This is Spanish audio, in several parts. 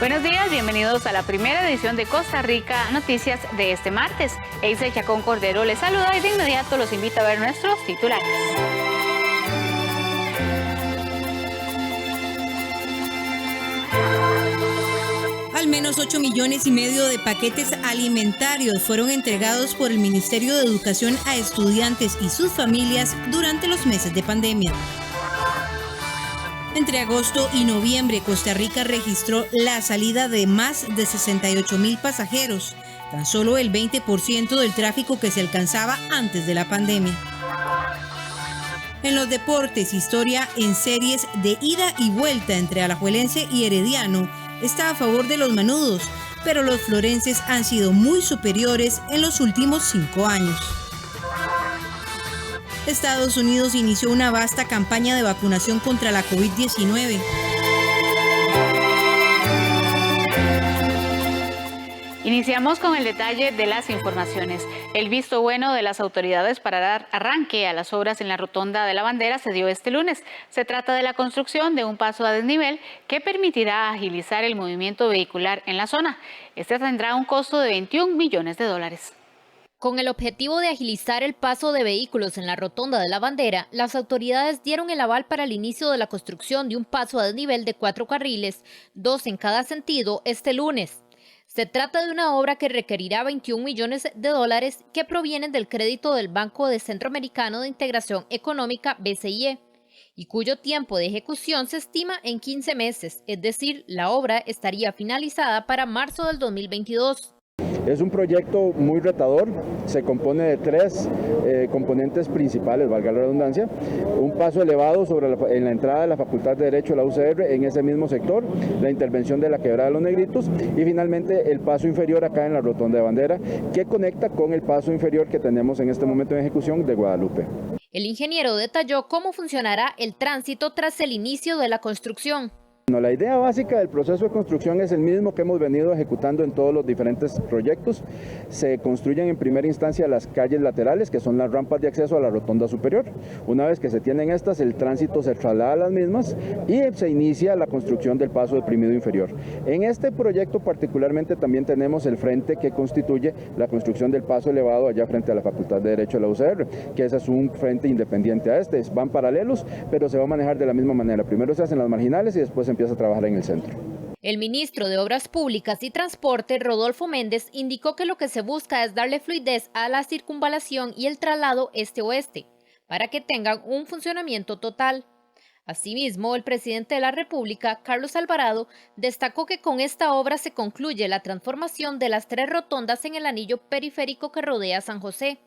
Buenos días, bienvenidos a la primera edición de Costa Rica Noticias de este martes. Eisa Chacón Cordero les saluda y de inmediato los invito a ver nuestros titulares. Al menos 8,5 millones de paquetes alimentarios fueron entregados por el Ministerio de Educación a estudiantes y sus familias durante los meses de pandemia. Entre agosto y noviembre, Costa Rica registró la salida de más de 68,000 pasajeros, tan solo el 20% del tráfico que se alcanzaba antes de la pandemia. En los deportes, historia en series de ida y vuelta entre Alajuelense y Herediano está a favor de los manudos, pero los florenses han sido muy superiores en los últimos 5 años. Estados Unidos inició una vasta campaña de vacunación contra la COVID-19. Iniciamos con el detalle de las informaciones. El visto bueno de las autoridades para dar arranque a las obras en la Rotonda de la Bandera se dio este lunes. Se trata de la construcción de un paso a desnivel que permitirá agilizar el movimiento vehicular en la zona. Este tendrá un costo de $21 millones. Con el objetivo de agilizar el paso de vehículos en la Rotonda de la Bandera, las autoridades dieron el aval para el inicio de la construcción de un paso a desnivel de 4 carriles, 2 en cada sentido, este lunes. Se trata de una obra que requerirá $21 millones que provienen del crédito del Banco de Centroamericano de Integración Económica, BCIE, y cuyo tiempo de ejecución se estima en 15 meses, es decir, la obra estaría finalizada para marzo del 2022. Es un proyecto muy retador, se compone de 3 componentes principales, valga la redundancia: un paso elevado en la entrada de la Facultad de Derecho de la UCR en ese mismo sector, la intervención de la Quebrada de los Negritos y finalmente el paso inferior acá en la Rotonda de Bandera, que conecta con el paso inferior que tenemos en este momento en ejecución de Guadalupe. El ingeniero detalló cómo funcionará el tránsito tras el inicio de la construcción. La idea básica del proceso de construcción es el mismo que hemos venido ejecutando en todos los diferentes proyectos. Se construyen en primera instancia las calles laterales, que son las rampas de acceso a la rotonda superior. Una vez que se tienen estas, el tránsito se traslada a las mismas y se inicia la construcción del paso deprimido inferior. En este proyecto particularmente también tenemos el frente que constituye la construcción del paso elevado allá frente a la Facultad de Derecho de la UCR, que ese es un frente independiente a este. Van paralelos, pero se va a manejar de la misma manera. Primero se hacen las marginales y después se empieza a trabajar en el centro. El ministro de Obras Públicas y Transporte, Rodolfo Méndez, indicó que lo que se busca es darle fluidez a la circunvalación y el traslado este-oeste, para que tengan un funcionamiento total. Asimismo, el presidente de la República, Carlos Alvarado, destacó que con esta obra se concluye la transformación de las 3 rotondas en el anillo periférico que rodea San José.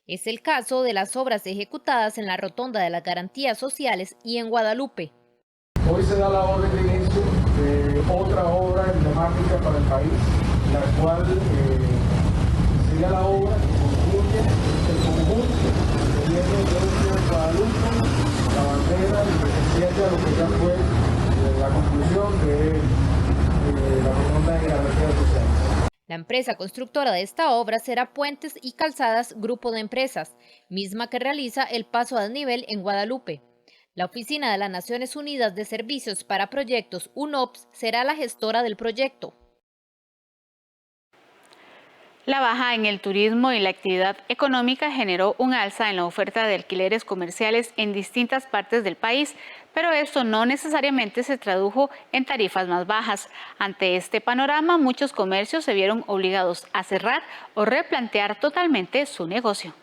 Es el caso de las obras ejecutadas en la Rotonda de las Garantías Sociales y en Guadalupe. Hoy se da la orden de inicio de otra obra emblemática para el país, la cual sería la obra que construye el conjunto de Guadalupe, la bandera, y que se siente a lo que ya fue la conclusión de la Rotonda de Garantías Sociales. La empresa constructora de esta obra será Puentes y Calzadas Grupo de Empresas, misma que realiza el paso a desnivel en Guadalupe. La Oficina de las Naciones Unidas de Servicios para Proyectos, UNOPS, será la gestora del proyecto. La baja en el turismo y la actividad económica generó un alza en la oferta de alquileres comerciales en distintas partes del país, pero esto no necesariamente se tradujo en tarifas más bajas. Ante este panorama, muchos comercios se vieron obligados a cerrar o replantear totalmente su negocio.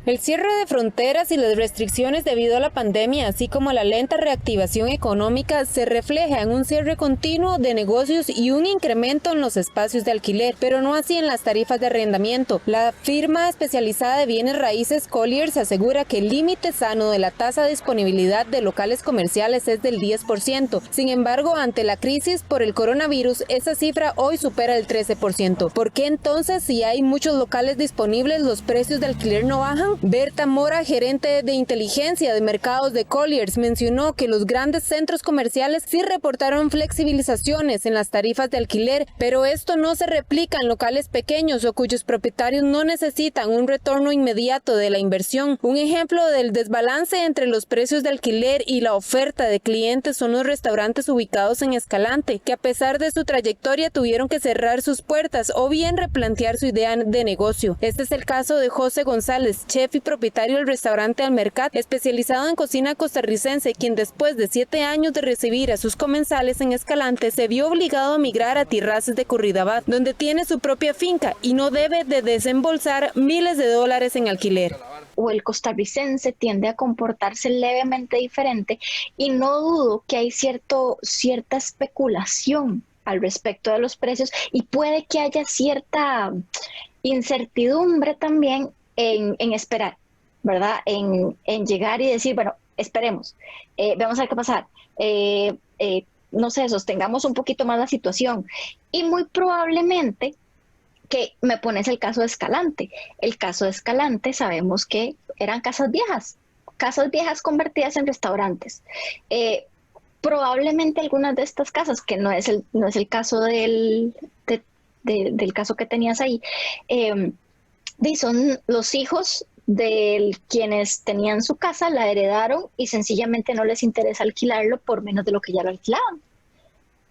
El cierre de fronteras y las restricciones debido a la pandemia, así como la lenta reactivación económica, se refleja en un cierre continuo de negocios y un incremento en los espacios de alquiler, pero no así en las tarifas de arrendamiento. La firma especializada de bienes raíces Colliers asegura que el límite sano de la tasa de disponibilidad de locales comerciales es del 10%. Sin embargo, ante la crisis por el coronavirus, esa cifra hoy supera el 13%. ¿Por qué entonces, si hay muchos locales disponibles, los precios de alquiler no bajan? Berta Mora, gerente de inteligencia de mercados de Colliers, mencionó que los grandes centros comerciales sí reportaron flexibilizaciones en las tarifas de alquiler, pero esto no se replica en locales pequeños o cuyos propietarios no necesitan un retorno inmediato de la inversión. Un ejemplo del desbalance entre los precios de alquiler y la oferta de clientes son los restaurantes ubicados en Escalante, que a pesar de su trayectoria tuvieron que cerrar sus puertas o bien replantear su idea de negocio. Este es el caso de José González, chef y propietario del restaurante Almercat, especializado en cocina costarricense, quien después de 7 años de recibir a sus comensales en Escalante se vio obligado a migrar a Tirraces de Curridabat, donde tiene su propia finca y no debe de desembolsar miles de dólares en alquiler. O el costarricense tiende a comportarse levemente diferente y no dudo que hay cierta especulación al respecto de los precios y puede que haya cierta incertidumbre también en esperar, ¿verdad? En llegar y decir, bueno, esperemos, vamos a ver qué pasa, no sé, sostengamos un poquito más la situación. Y muy probablemente que me pones el caso de Escalante. El caso de Escalante sabemos que eran casas viejas convertidas en restaurantes. Probablemente algunas de estas casas, que no es el caso del caso que tenías ahí, son los hijos de quienes tenían su casa, la heredaron y sencillamente no les interesa alquilarlo por menos de lo que ya lo alquilaban.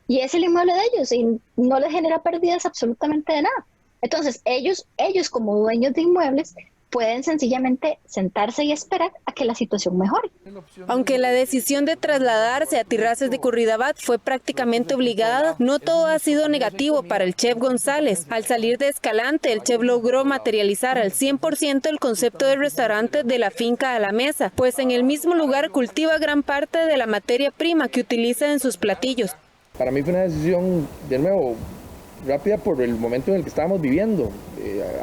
Y es el inmueble de ellos y no les genera pérdidas absolutamente de nada. Entonces, ellos como dueños de inmuebles pueden sencillamente sentarse y esperar a que la situación mejore. Aunque la decisión de trasladarse a Tirraces de Curridabat fue prácticamente obligada, no todo ha sido negativo para el chef González. Al salir de Escalante, el chef logró materializar al 100% el concepto del restaurante de la finca a la mesa, pues en el mismo lugar cultiva gran parte de la materia prima que utiliza en sus platillos. Para mí fue una decisión, de nuevo, rápida por el momento en el que estábamos viviendo,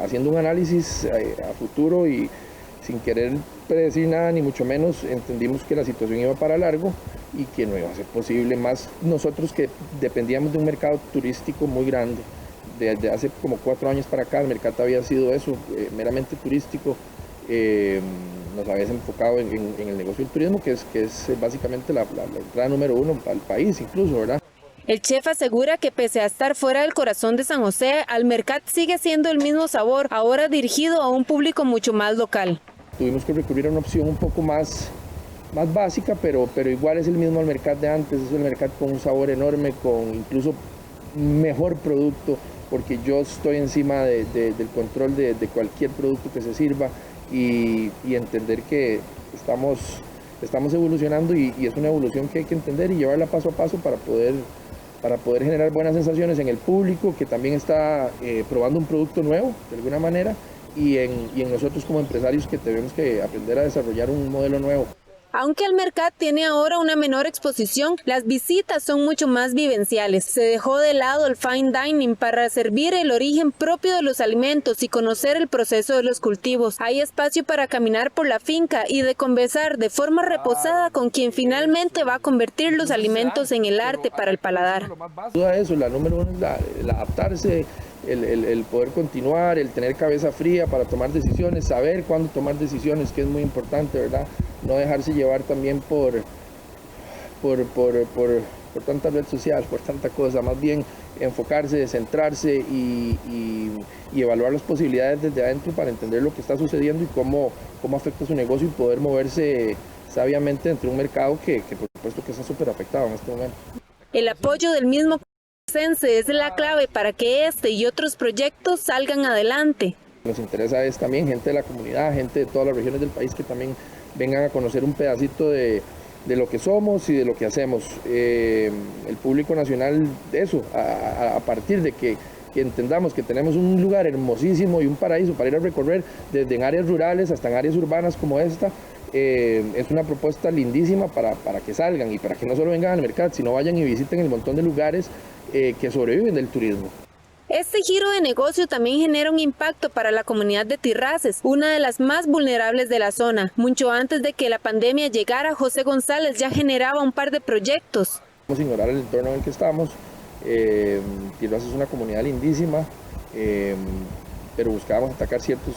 haciendo un análisis a futuro y sin querer predecir nada, ni mucho menos, entendimos que la situación iba para largo y que no iba a ser posible, más nosotros que dependíamos de un mercado turístico muy grande. Desde hace como 4 años para acá el mercado había sido eso, meramente turístico. Nos habíamos enfocado en el negocio del turismo, que es básicamente la entrada número 1 al país incluso, ¿verdad? El chef asegura que pese a estar fuera del corazón de San José, Almercat sigue siendo el mismo sabor, ahora dirigido a un público mucho más local. Tuvimos que recurrir a una opción un poco más básica, pero igual es el mismo Almercat de antes, es el Almercat con un sabor enorme, con incluso mejor producto, porque yo estoy encima del control de cualquier producto que se sirva y entender que estamos evolucionando y es una evolución que hay que entender y llevarla paso a paso para poder generar buenas sensaciones en el público que también está probando un producto nuevo de alguna manera y en nosotros como empresarios que tenemos que aprender a desarrollar un modelo nuevo. Aunque Almercat tiene ahora una menor exposición, las visitas son mucho más vivenciales. Se dejó de lado el fine dining para servir el origen propio de los alimentos y conocer el proceso de los cultivos. Hay espacio para caminar por la finca y de conversar de forma reposada con quien finalmente va a convertir los alimentos en el arte para el paladar. Eso, la número 1 es el adaptarse, el poder continuar, el tener cabeza fría para tomar decisiones, saber cuándo tomar decisiones, que es muy importante, ¿verdad? No dejarse llevar también por tanta red social, por tanta cosa, más bien enfocarse, centrarse y evaluar las posibilidades desde adentro para entender lo que está sucediendo y cómo afecta su negocio y poder moverse sabiamente entre un mercado que por supuesto que está súper afectado en este momento. El apoyo del mismo es la clave para que este y otros proyectos salgan adelante. Nos interesa es también gente de la comunidad, gente de todas las regiones del país que también vengan a conocer un pedacito de lo que somos y de lo que hacemos. El público nacional, eso, a partir de que entendamos que tenemos un lugar hermosísimo y un paraíso para ir a recorrer desde en áreas rurales hasta en áreas urbanas como esta, es una propuesta lindísima para que salgan y para que no solo vengan al mercado, sino vayan y visiten el montón de lugares que sobreviven del turismo. Este giro de negocio también genera un impacto para la comunidad de Tirraces, una de las más vulnerables de la zona. Mucho antes de que la pandemia llegara, José González ya generaba un par de proyectos. Vamos a ignorar el entorno en el que estamos. Tirraces es una comunidad lindísima, pero buscábamos atacar ciertos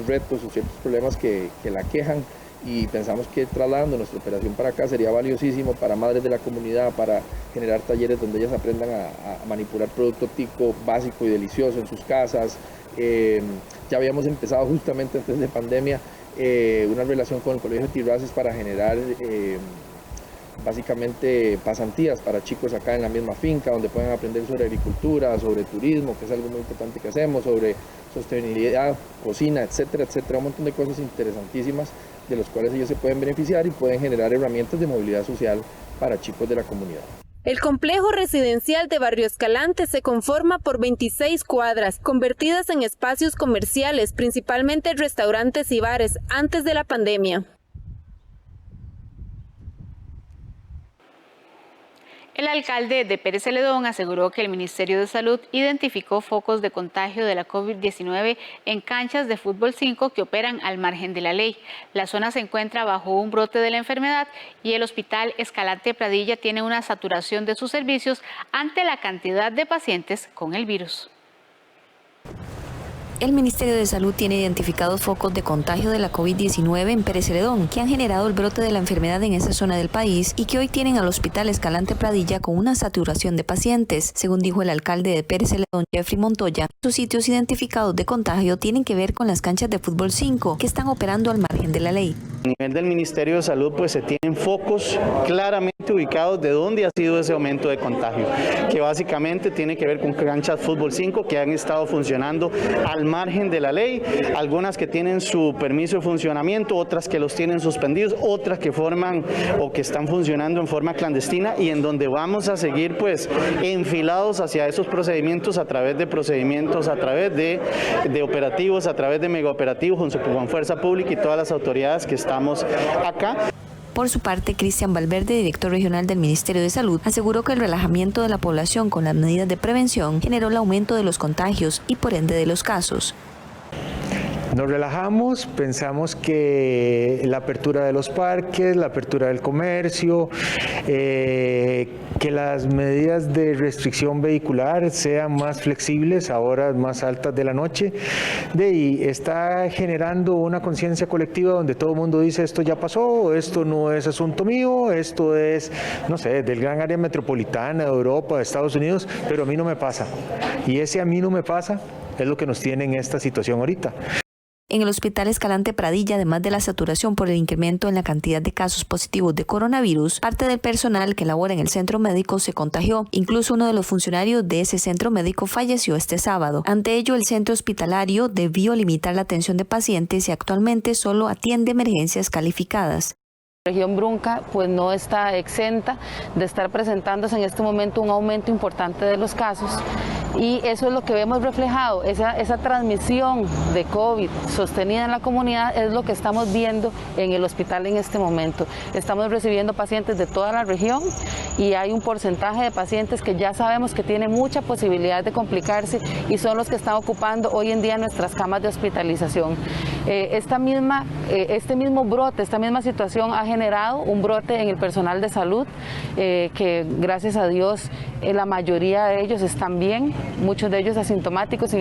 retos o ciertos problemas que la aquejan, y pensamos que trasladando nuestra operación para acá sería valiosísimo para madres de la comunidad, para generar talleres donde ellas aprendan a manipular producto tico básico y delicioso en sus casas. Ya habíamos empezado justamente antes de pandemia una relación con el Colegio de Tirraces para generar básicamente pasantías para chicos acá en la misma finca, donde puedan aprender sobre agricultura, sobre turismo, que es algo muy importante que hacemos, sobre sostenibilidad, cocina, etcétera, etcétera, un montón de cosas interesantísimas de los cuales ellos se pueden beneficiar y pueden generar herramientas de movilidad social para chicos de la comunidad. El complejo residencial de Barrio Escalante se conforma por 26 cuadras, convertidas en espacios comerciales, principalmente restaurantes y bares, antes de la pandemia. El alcalde de Pérez Celedón aseguró que el Ministerio de Salud identificó focos de contagio de la COVID-19 en canchas de fútbol 5 que operan al margen de la ley. La zona se encuentra bajo un brote de la enfermedad y el Hospital Escalante Pradilla tiene una saturación de sus servicios ante la cantidad de pacientes con el virus. El Ministerio de Salud tiene identificados focos de contagio de la COVID-19 en Pérez Celedón, que han generado el brote de la enfermedad en esa zona del país y que hoy tienen al Hospital Escalante Pradilla con una saturación de pacientes. Según dijo el alcalde de Pérez Celedón, Jeffrey Montoya, los sitios identificados de contagio tienen que ver con las canchas de fútbol 5, que están operando al margen de la ley. A nivel del Ministerio de Salud, pues se tienen focos claramente ubicados de dónde ha sido ese aumento de contagio, que básicamente tiene que ver con canchas fútbol 5 que han estado funcionando al margen de la ley, algunas que tienen su permiso de funcionamiento, otras que los tienen suspendidos, otras que forman o que están funcionando en forma clandestina y en donde vamos a seguir pues enfilados hacia esos procedimientos a través de operativos, a través de megaoperativos junto con Fuerza Pública y todas las autoridades que estamos acá. Por su parte, Cristian Valverde, director regional del Ministerio de Salud, aseguró que el relajamiento de la población con las medidas de prevención generó el aumento de los contagios y por ende de los casos. Nos relajamos, pensamos que la apertura de los parques, la apertura del comercio, que las medidas de restricción vehicular sean más flexibles a horas más altas de la noche, y está generando una conciencia colectiva donde todo el mundo dice esto ya pasó, esto no es asunto mío, esto es, no sé, del gran área metropolitana, de Europa, de Estados Unidos, pero a mí no me pasa. Y ese a mí no me pasa es lo que nos tiene en esta situación ahorita. En el Hospital Escalante Pradilla, además de la saturación por el incremento en la cantidad de casos positivos de coronavirus, parte del personal que labora en el centro médico se contagió. Incluso uno de los funcionarios de ese centro médico falleció este sábado. Ante ello, el centro hospitalario debió limitar la atención de pacientes y actualmente solo atiende emergencias calificadas. La región Brunca pues no está exenta de estar presentándose en este momento un aumento importante de los casos y eso es lo que vemos reflejado, esa transmisión de COVID sostenida en la comunidad es lo que estamos viendo en el hospital en este momento. Estamos recibiendo pacientes de toda la región y hay un porcentaje de pacientes que ya sabemos que tienen mucha posibilidad de complicarse y son los que están ocupando hoy en día nuestras camas de hospitalización. Este mismo brote, esta misma situación ha generado un brote en el personal de salud que gracias a Dios la mayoría de ellos están bien, muchos de ellos asintomáticos.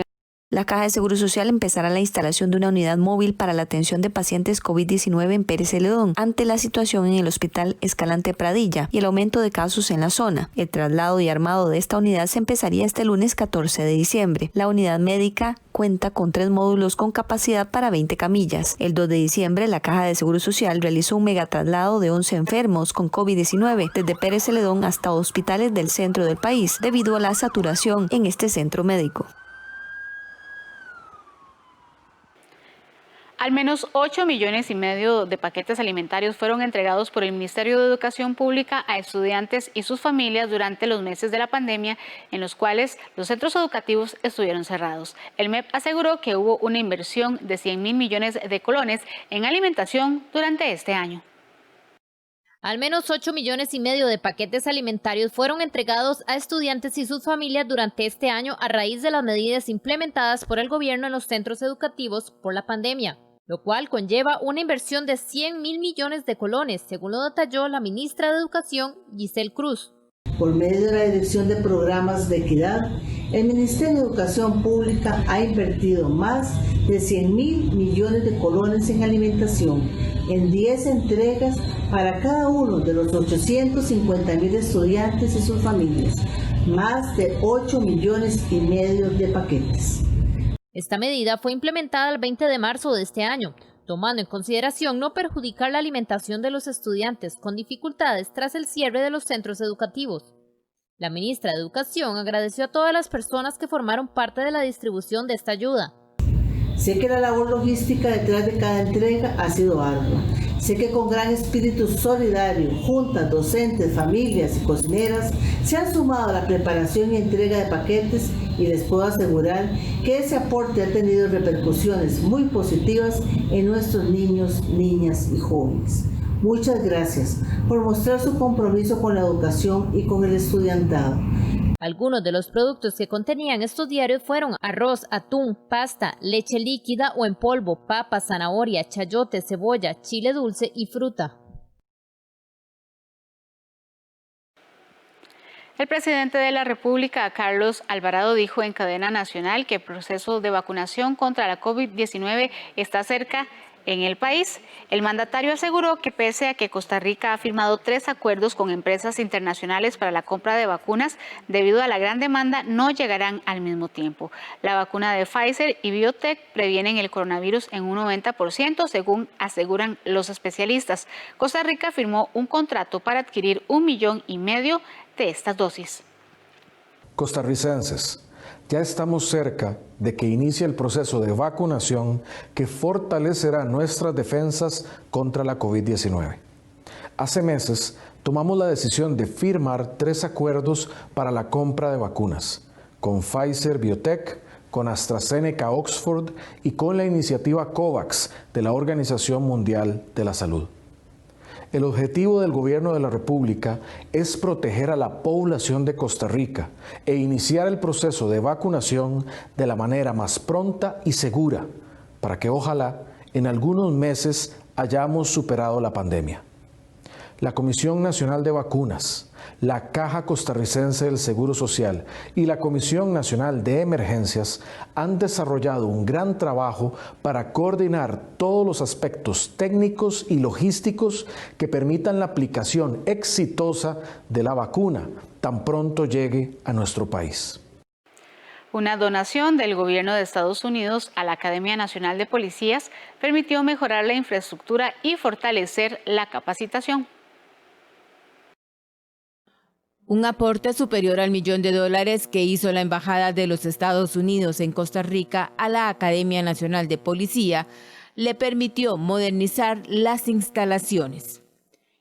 La Caja de Seguro Social empezará la instalación de una unidad móvil para la atención de pacientes COVID-19 en Pérez Celedón ante la situación en el Hospital Escalante Pradilla y el aumento de casos en la zona. El traslado y armado de esta unidad se empezaría este lunes 14 de diciembre. La unidad médica cuenta con 3 módulos con capacidad para 20 camillas. El 2 de diciembre, la Caja de Seguro Social realizó un megatraslado de 11 enfermos con COVID-19 desde Pérez Celedón hasta hospitales del centro del país debido a la saturación en este centro médico. Al menos 8,5 millones de paquetes alimentarios fueron entregados por el Ministerio de Educación Pública a estudiantes y sus familias durante los meses de la pandemia, en los cuales los centros educativos estuvieron cerrados. El MEP aseguró que hubo una inversión de 100.000 millones de colones en alimentación durante este año. Al menos 8,5 millones de paquetes alimentarios fueron entregados a estudiantes y sus familias durante este año a raíz de las medidas implementadas por el gobierno en los centros educativos por la pandemia, lo cual conlleva una inversión de 100.000 millones de colones, según lo detalló la ministra de Educación, Giselle Cruz. Por medio de la Dirección de Programas de Equidad, El Ministerio de Educación Pública ha invertido más de 100.000 millones de colones en alimentación, en 10 entregas para cada uno de los 850.000 estudiantes y sus familias, más de 8,5 millones de paquetes. Esta medida fue implementada el 20 de marzo de este año, tomando en consideración no perjudicar la alimentación de los estudiantes con dificultades tras el cierre de los centros educativos. La ministra de Educación agradeció a todas las personas que formaron parte de la distribución de esta ayuda. Sé que la labor logística detrás de cada entrega ha sido ardua. Sé que con gran espíritu solidario, juntas, docentes, familias y cocineras se han sumado a la preparación y entrega de paquetes y les puedo asegurar que ese aporte ha tenido repercusiones muy positivas en nuestros niños, niñas y jóvenes. Muchas gracias por mostrar su compromiso con la educación y con el estudiantado. Algunos de los productos que contenían estos diarios fueron arroz, atún, pasta, leche líquida o en polvo, papa, zanahoria, chayote, cebolla, chile dulce y fruta. El presidente de la República, Carlos Alvarado, dijo en cadena nacional que el proceso de vacunación contra la COVID-19 está cerca en el país. El mandatario aseguró que pese a que Costa Rica ha firmado 3 acuerdos con empresas internacionales para la compra de vacunas, debido a la gran demanda no llegarán al mismo tiempo. La vacuna de Pfizer y BioNTech previenen el coronavirus en un 90%, según aseguran los especialistas. Costa Rica firmó un contrato para adquirir 1,5 millones de estas dosis. Costarricenses, ya estamos cerca de que inicie el proceso de vacunación que fortalecerá nuestras defensas contra la COVID-19. Hace meses tomamos la decisión de firmar 3 acuerdos para la compra de vacunas, con Pfizer BioNTech, con AstraZeneca Oxford y con la iniciativa COVAX de la Organización Mundial de la Salud. El objetivo del Gobierno de la República es proteger a la población de Costa Rica e iniciar el proceso de vacunación de la manera más pronta y segura, para que ojalá en algunos meses hayamos superado la pandemia. La Comisión Nacional de Vacunas, la Caja Costarricense del Seguro Social y la Comisión Nacional de Emergencias han desarrollado un gran trabajo para coordinar todos los aspectos técnicos y logísticos que permitan la aplicación exitosa de la vacuna tan pronto llegue a nuestro país. Una donación del gobierno de Estados Unidos a la Academia Nacional de Policías permitió mejorar la infraestructura y fortalecer la capacitación. Un aporte superior al $1 millón que hizo la Embajada de los Estados Unidos en Costa Rica a la Academia Nacional de Policía le permitió modernizar las instalaciones.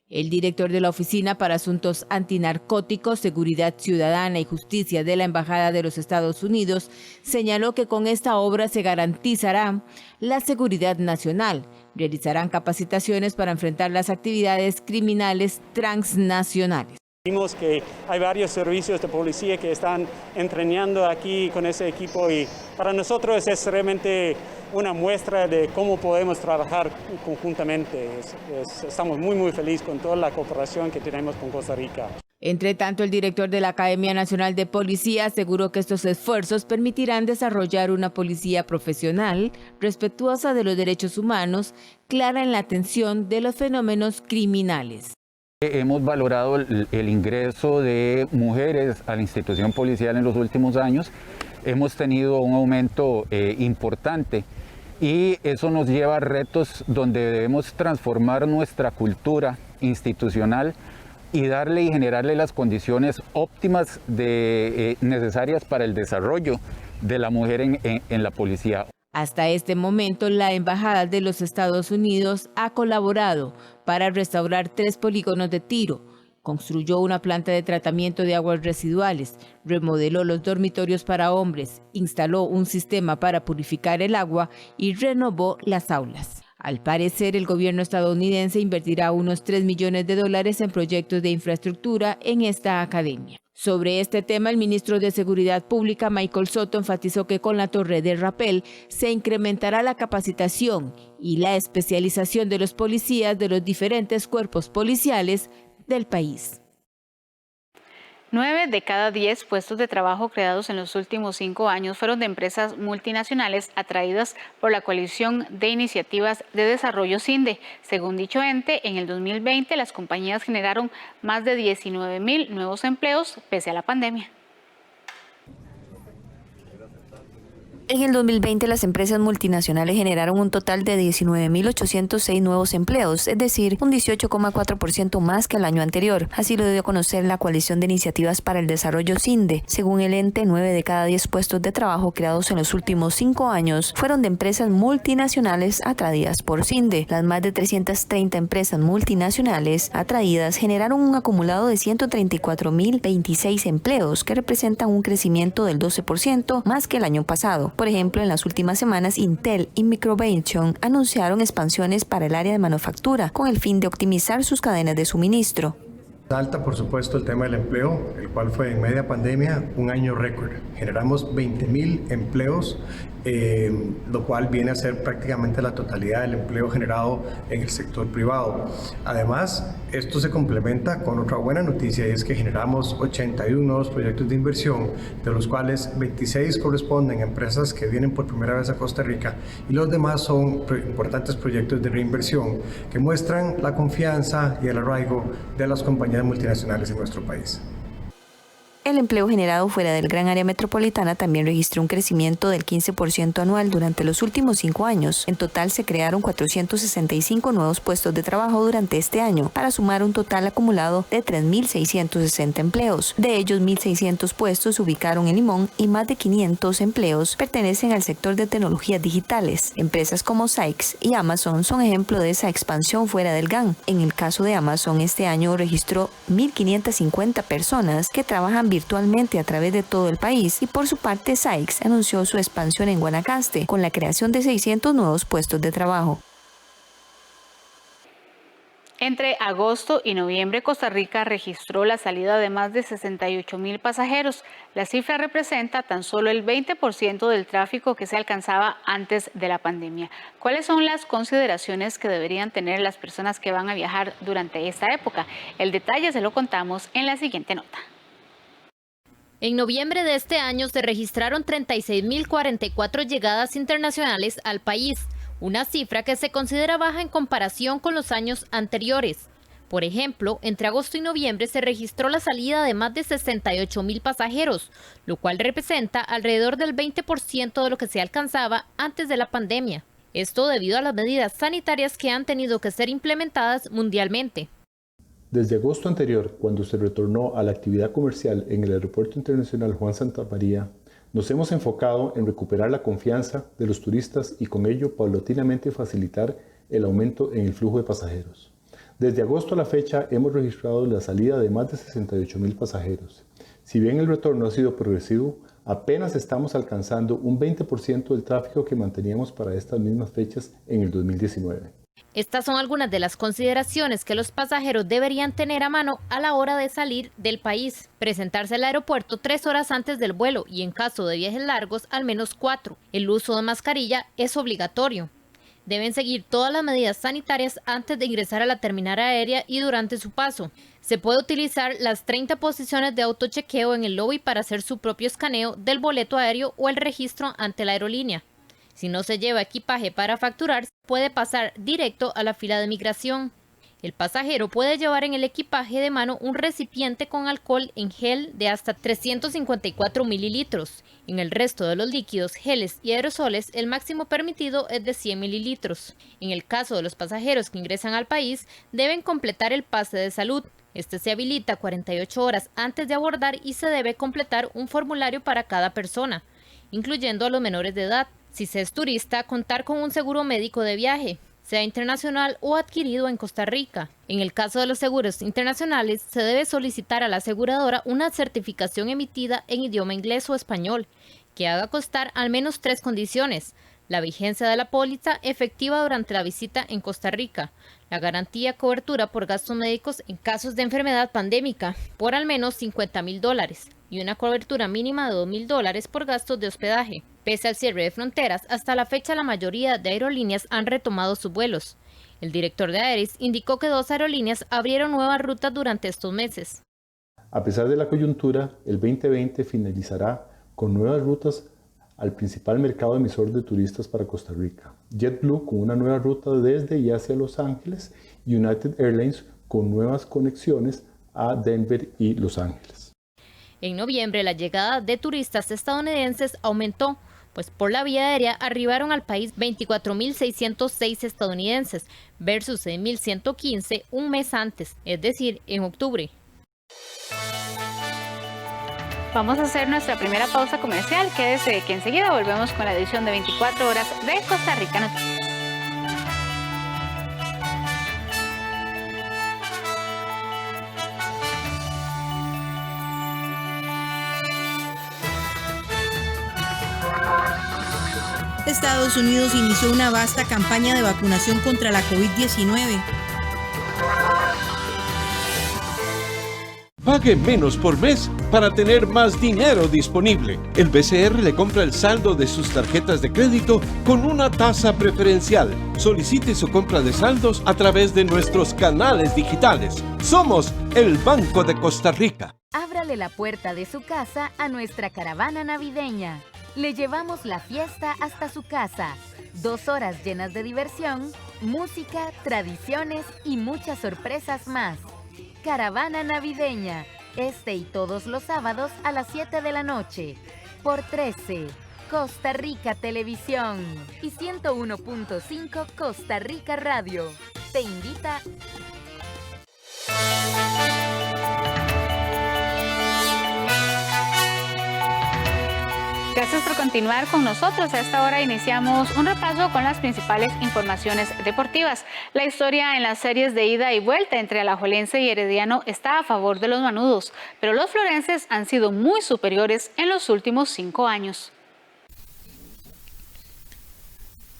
El director de la Oficina para Asuntos Antinarcóticos, Seguridad Ciudadana y Justicia de la Embajada de los Estados Unidos señaló que con esta obra se garantizará la seguridad nacional. Realizarán capacitaciones para enfrentar las actividades criminales transnacionales. Vimos que hay varios servicios de policía que están entrenando aquí con ese equipo y para nosotros es realmente una muestra de cómo podemos trabajar conjuntamente. Estamos muy felices con toda la cooperación que tenemos con Costa Rica. Entre tanto, el director de la Academia Nacional de Policía aseguró que estos esfuerzos permitirán desarrollar una policía profesional, respetuosa de los derechos humanos, clara en la atención de los fenómenos criminales. Hemos valorado el ingreso de mujeres a la institución policial en los últimos años. Hemos tenido un aumento importante y eso nos lleva a retos donde debemos transformar nuestra cultura institucional y darle y generarle las condiciones óptimas necesarias para el desarrollo de la mujer en la policía. Hasta este momento, la Embajada de los Estados Unidos ha colaborado para restaurar 3 polígonos de tiro, construyó una planta de tratamiento de aguas residuales, remodeló los dormitorios para hombres, instaló un sistema para purificar el agua y renovó las aulas. Al parecer, el gobierno estadounidense invertirá unos $3 millones en proyectos de infraestructura en esta academia. Sobre este tema, el ministro de Seguridad Pública, Michael Soto, enfatizó que con la torre de rappel se incrementará la capacitación y la especialización de los policías de los diferentes cuerpos policiales del país. 9 de cada 10 puestos de trabajo creados en los últimos 5 años fueron de empresas multinacionales atraídas por la Coalición de Iniciativas de Desarrollo CINDE. Según dicho ente, en el 2020 las compañías generaron más de 19,000 nuevos empleos pese a la pandemia. En el 2020, las empresas multinacionales generaron un total de 19.806 nuevos empleos, es decir, un 18,4% más que el año anterior. Así lo dio a conocer la Coalición de Iniciativas para el Desarrollo CINDE. Según el ente, 9 de cada 10 puestos de trabajo creados en los últimos 5 años fueron de empresas multinacionales atraídas por CINDE. Las más de 330 empresas multinacionales atraídas generaron un acumulado de 134.026 empleos, que representan un crecimiento del 12% más que el año pasado. Por ejemplo, en las últimas semanas, Intel y Microvation anunciaron expansiones para el área de manufactura con el fin de optimizar sus cadenas de suministro. Salta, por supuesto, el tema del empleo, el cual fue en media pandemia un año récord. Generamos 20,000 empleos, lo cual viene a ser prácticamente la totalidad del empleo generado en el sector privado. Además, esto se complementa con otra buena noticia, y es que generamos 81 nuevos proyectos de inversión, de los cuales 26 corresponden a empresas que vienen por primera vez a Costa Rica, y los demás son importantes proyectos de reinversión que muestran la confianza y el arraigo de las compañías multinacionales en nuestro país. El empleo generado fuera del gran área metropolitana también registró un crecimiento del 15% anual durante los últimos 5 años. En total se crearon 465 nuevos puestos de trabajo durante este año, para sumar un total acumulado de 3.660 empleos. De ellos, 1.600 puestos se ubicaron en Limón y más de 500 empleos pertenecen al sector de tecnologías digitales. Empresas como Sykes y Amazon son ejemplo de esa expansión fuera del GAN. En el caso de Amazon, este año registró 1.550 personas que trabajan virtualmente a través de todo el país, y por su parte Sykes anunció su expansión en Guanacaste con la creación de 600 nuevos puestos de trabajo. Entre agosto y noviembre, Costa Rica registró la salida de más de 68,000 pasajeros. La cifra representa tan solo el 20% del tráfico que se alcanzaba antes de la pandemia. ¿Cuáles son las consideraciones que deberían tener las personas que van a viajar durante esta época? El detalle se lo contamos en la siguiente nota. En noviembre de este año se registraron 36.044 llegadas internacionales al país, una cifra que se considera baja en comparación con los años anteriores. Por ejemplo, entre agosto y noviembre se registró la salida de más de 68,000 pasajeros, lo cual representa alrededor del 20% de lo que se alcanzaba antes de la pandemia. Esto debido a las medidas sanitarias que han tenido que ser implementadas mundialmente. Desde agosto anterior, cuando se retornó a la actividad comercial en el Aeropuerto Internacional Juan Santamaría, nos hemos enfocado en recuperar la confianza de los turistas y con ello paulatinamente facilitar el aumento en el flujo de pasajeros. Desde agosto a la fecha hemos registrado la salida de más de 68,000 pasajeros. Si bien el retorno ha sido progresivo, apenas estamos alcanzando un 20% del tráfico que manteníamos para estas mismas fechas en el 2019. Estas son algunas de las consideraciones que los pasajeros deberían tener a mano a la hora de salir del país. Presentarse al aeropuerto 3 horas antes del vuelo y en caso de viajes largos al menos 4. El uso de mascarilla es obligatorio. Deben seguir todas las medidas sanitarias antes de ingresar a la terminal aérea y durante su paso. Se puede utilizar las 30 posiciones de autochequeo en el lobby para hacer su propio escaneo del boleto aéreo o el registro ante la aerolínea. Si no se lleva equipaje para facturar, puede pasar directo a la fila de migración. El pasajero puede llevar en el equipaje de mano un recipiente con alcohol en gel de hasta 354 mililitros. En el resto de los líquidos, geles y aerosoles, el máximo permitido es de 100 mililitros. En el caso de los pasajeros que ingresan al país, deben completar el pase de salud. Este se habilita 48 horas antes de abordar y se debe completar un formulario para cada persona, incluyendo a los menores de edad. Si se es turista, contar con un seguro médico de viaje, sea internacional o adquirido en Costa Rica. En el caso de los seguros internacionales, se debe solicitar a la aseguradora una certificación emitida en idioma inglés o español, que haga constar al menos 3 condiciones: la vigencia de la póliza efectiva durante la visita en Costa Rica, la garantía cobertura por gastos médicos en casos de enfermedad pandémica por al menos $50,000 y una cobertura mínima de $2,000 por gastos de hospedaje. Pese al cierre de fronteras, hasta la fecha la mayoría de aerolíneas han retomado sus vuelos. El director de Aeris indicó que 2 aerolíneas abrieron nuevas rutas durante estos meses. A pesar de la coyuntura, el 2020 finalizará con nuevas rutas al principal mercado emisor de turistas para Costa Rica. JetBlue con una nueva ruta desde y hacia Los Ángeles y United Airlines con nuevas conexiones a Denver y Los Ángeles. En noviembre, la llegada de turistas estadounidenses aumentó, pues por la vía aérea arribaron al país 24.606 estadounidenses versus 6.115 un mes antes, es decir, en octubre. Vamos a hacer nuestra primera pausa comercial. Quédese que enseguida volvemos con la edición de 24 horas de Costa Rica Noticias. Estados Unidos inició una vasta campaña de vacunación contra la COVID-19. Pague menos por mes para tener más dinero disponible. El BCR le compra el saldo de sus tarjetas de crédito con una tasa preferencial. Solicite su compra de saldos a través de nuestros canales digitales. Somos el Banco de Costa Rica. Ábrale la puerta de su casa a nuestra caravana navideña. Le llevamos la fiesta hasta su casa. 2 horas llenas de diversión, música, tradiciones y muchas sorpresas más. Caravana navideña, este y todos los sábados a las 7 de la noche, por 13, Costa Rica Televisión y 101.5 Costa Rica Radio. Te invita. Gracias por continuar con nosotros. A esta hora iniciamos un repaso con las principales informaciones deportivas. La historia en las series de ida y vuelta entre Alajuelense y Herediano está a favor de los manudos, pero los florenses han sido muy superiores en los últimos 5 años.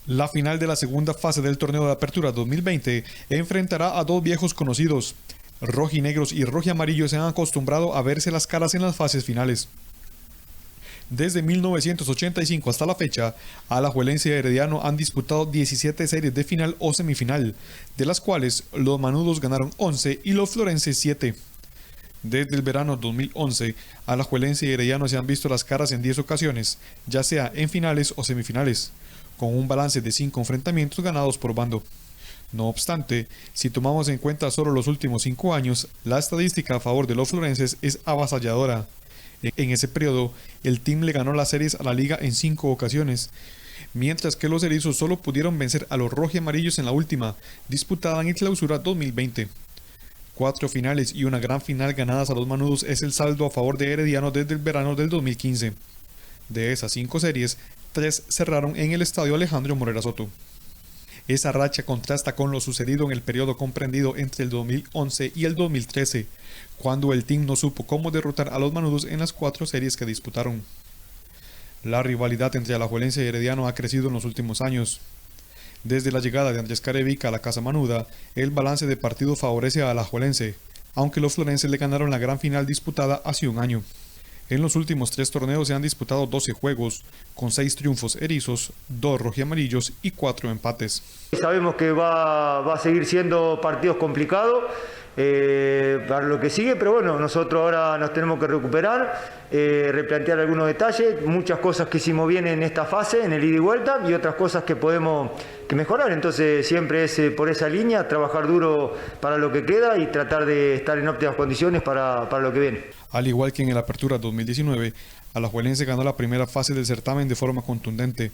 La final de la segunda fase del torneo de apertura 2020 enfrentará a 2 viejos conocidos. Rojinegros y rojiamarillos se han acostumbrado a verse las caras en las fases finales. Desde 1985 hasta la fecha, Alajuelense y Herediano han disputado 17 series de final o semifinal, de las cuales los manudos ganaron 11 y los florenses 7. Desde el verano 2011, Alajuelense y Herediano se han visto las caras en 10 ocasiones, ya sea en finales o semifinales, con un balance de 5 enfrentamientos ganados por bando. No obstante, si tomamos en cuenta solo los últimos 5 años, la estadística a favor de los florenses es avasalladora. En ese periodo, el team le ganó las series a la liga en 5 ocasiones, mientras que los erizos solo pudieron vencer a los rojiamarillos en la última, disputada en el Clausura 2020. 4 finales y una gran final ganadas a los manudos es el saldo a favor de Herediano desde el verano del 2015. De esas 5 series, 3 cerraron en el estadio Alejandro Morera Soto. Esa racha contrasta con lo sucedido en el periodo comprendido entre el 2011 y el 2013, cuando el team no supo cómo derrotar a los manudos en las 4 series que disputaron. La rivalidad entre Alajuelense y Herediano ha crecido en los últimos años. Desde la llegada de Andrés Carevica a la Casa Manuda, el balance de partido favorece a Alajuelense, aunque los florenses le ganaron la gran final disputada hace un año. En los últimos 3 torneos se han disputado 12 juegos, con 6 triunfos erizos, 2 rojiamarillos y 4 empates. Sabemos que va a seguir siendo partidos complicados para lo que sigue, pero bueno, nosotros ahora nos tenemos que recuperar, replantear algunos detalles, muchas cosas que hicimos bien en esta fase, en el ida y vuelta, y otras cosas que podemos mejorar. Entonces siempre es por esa línea, trabajar duro para lo que queda y tratar de estar en óptimas condiciones para lo que viene. Al igual que en el Apertura 2019, Alajuelense ganó la primera fase del certamen de forma contundente.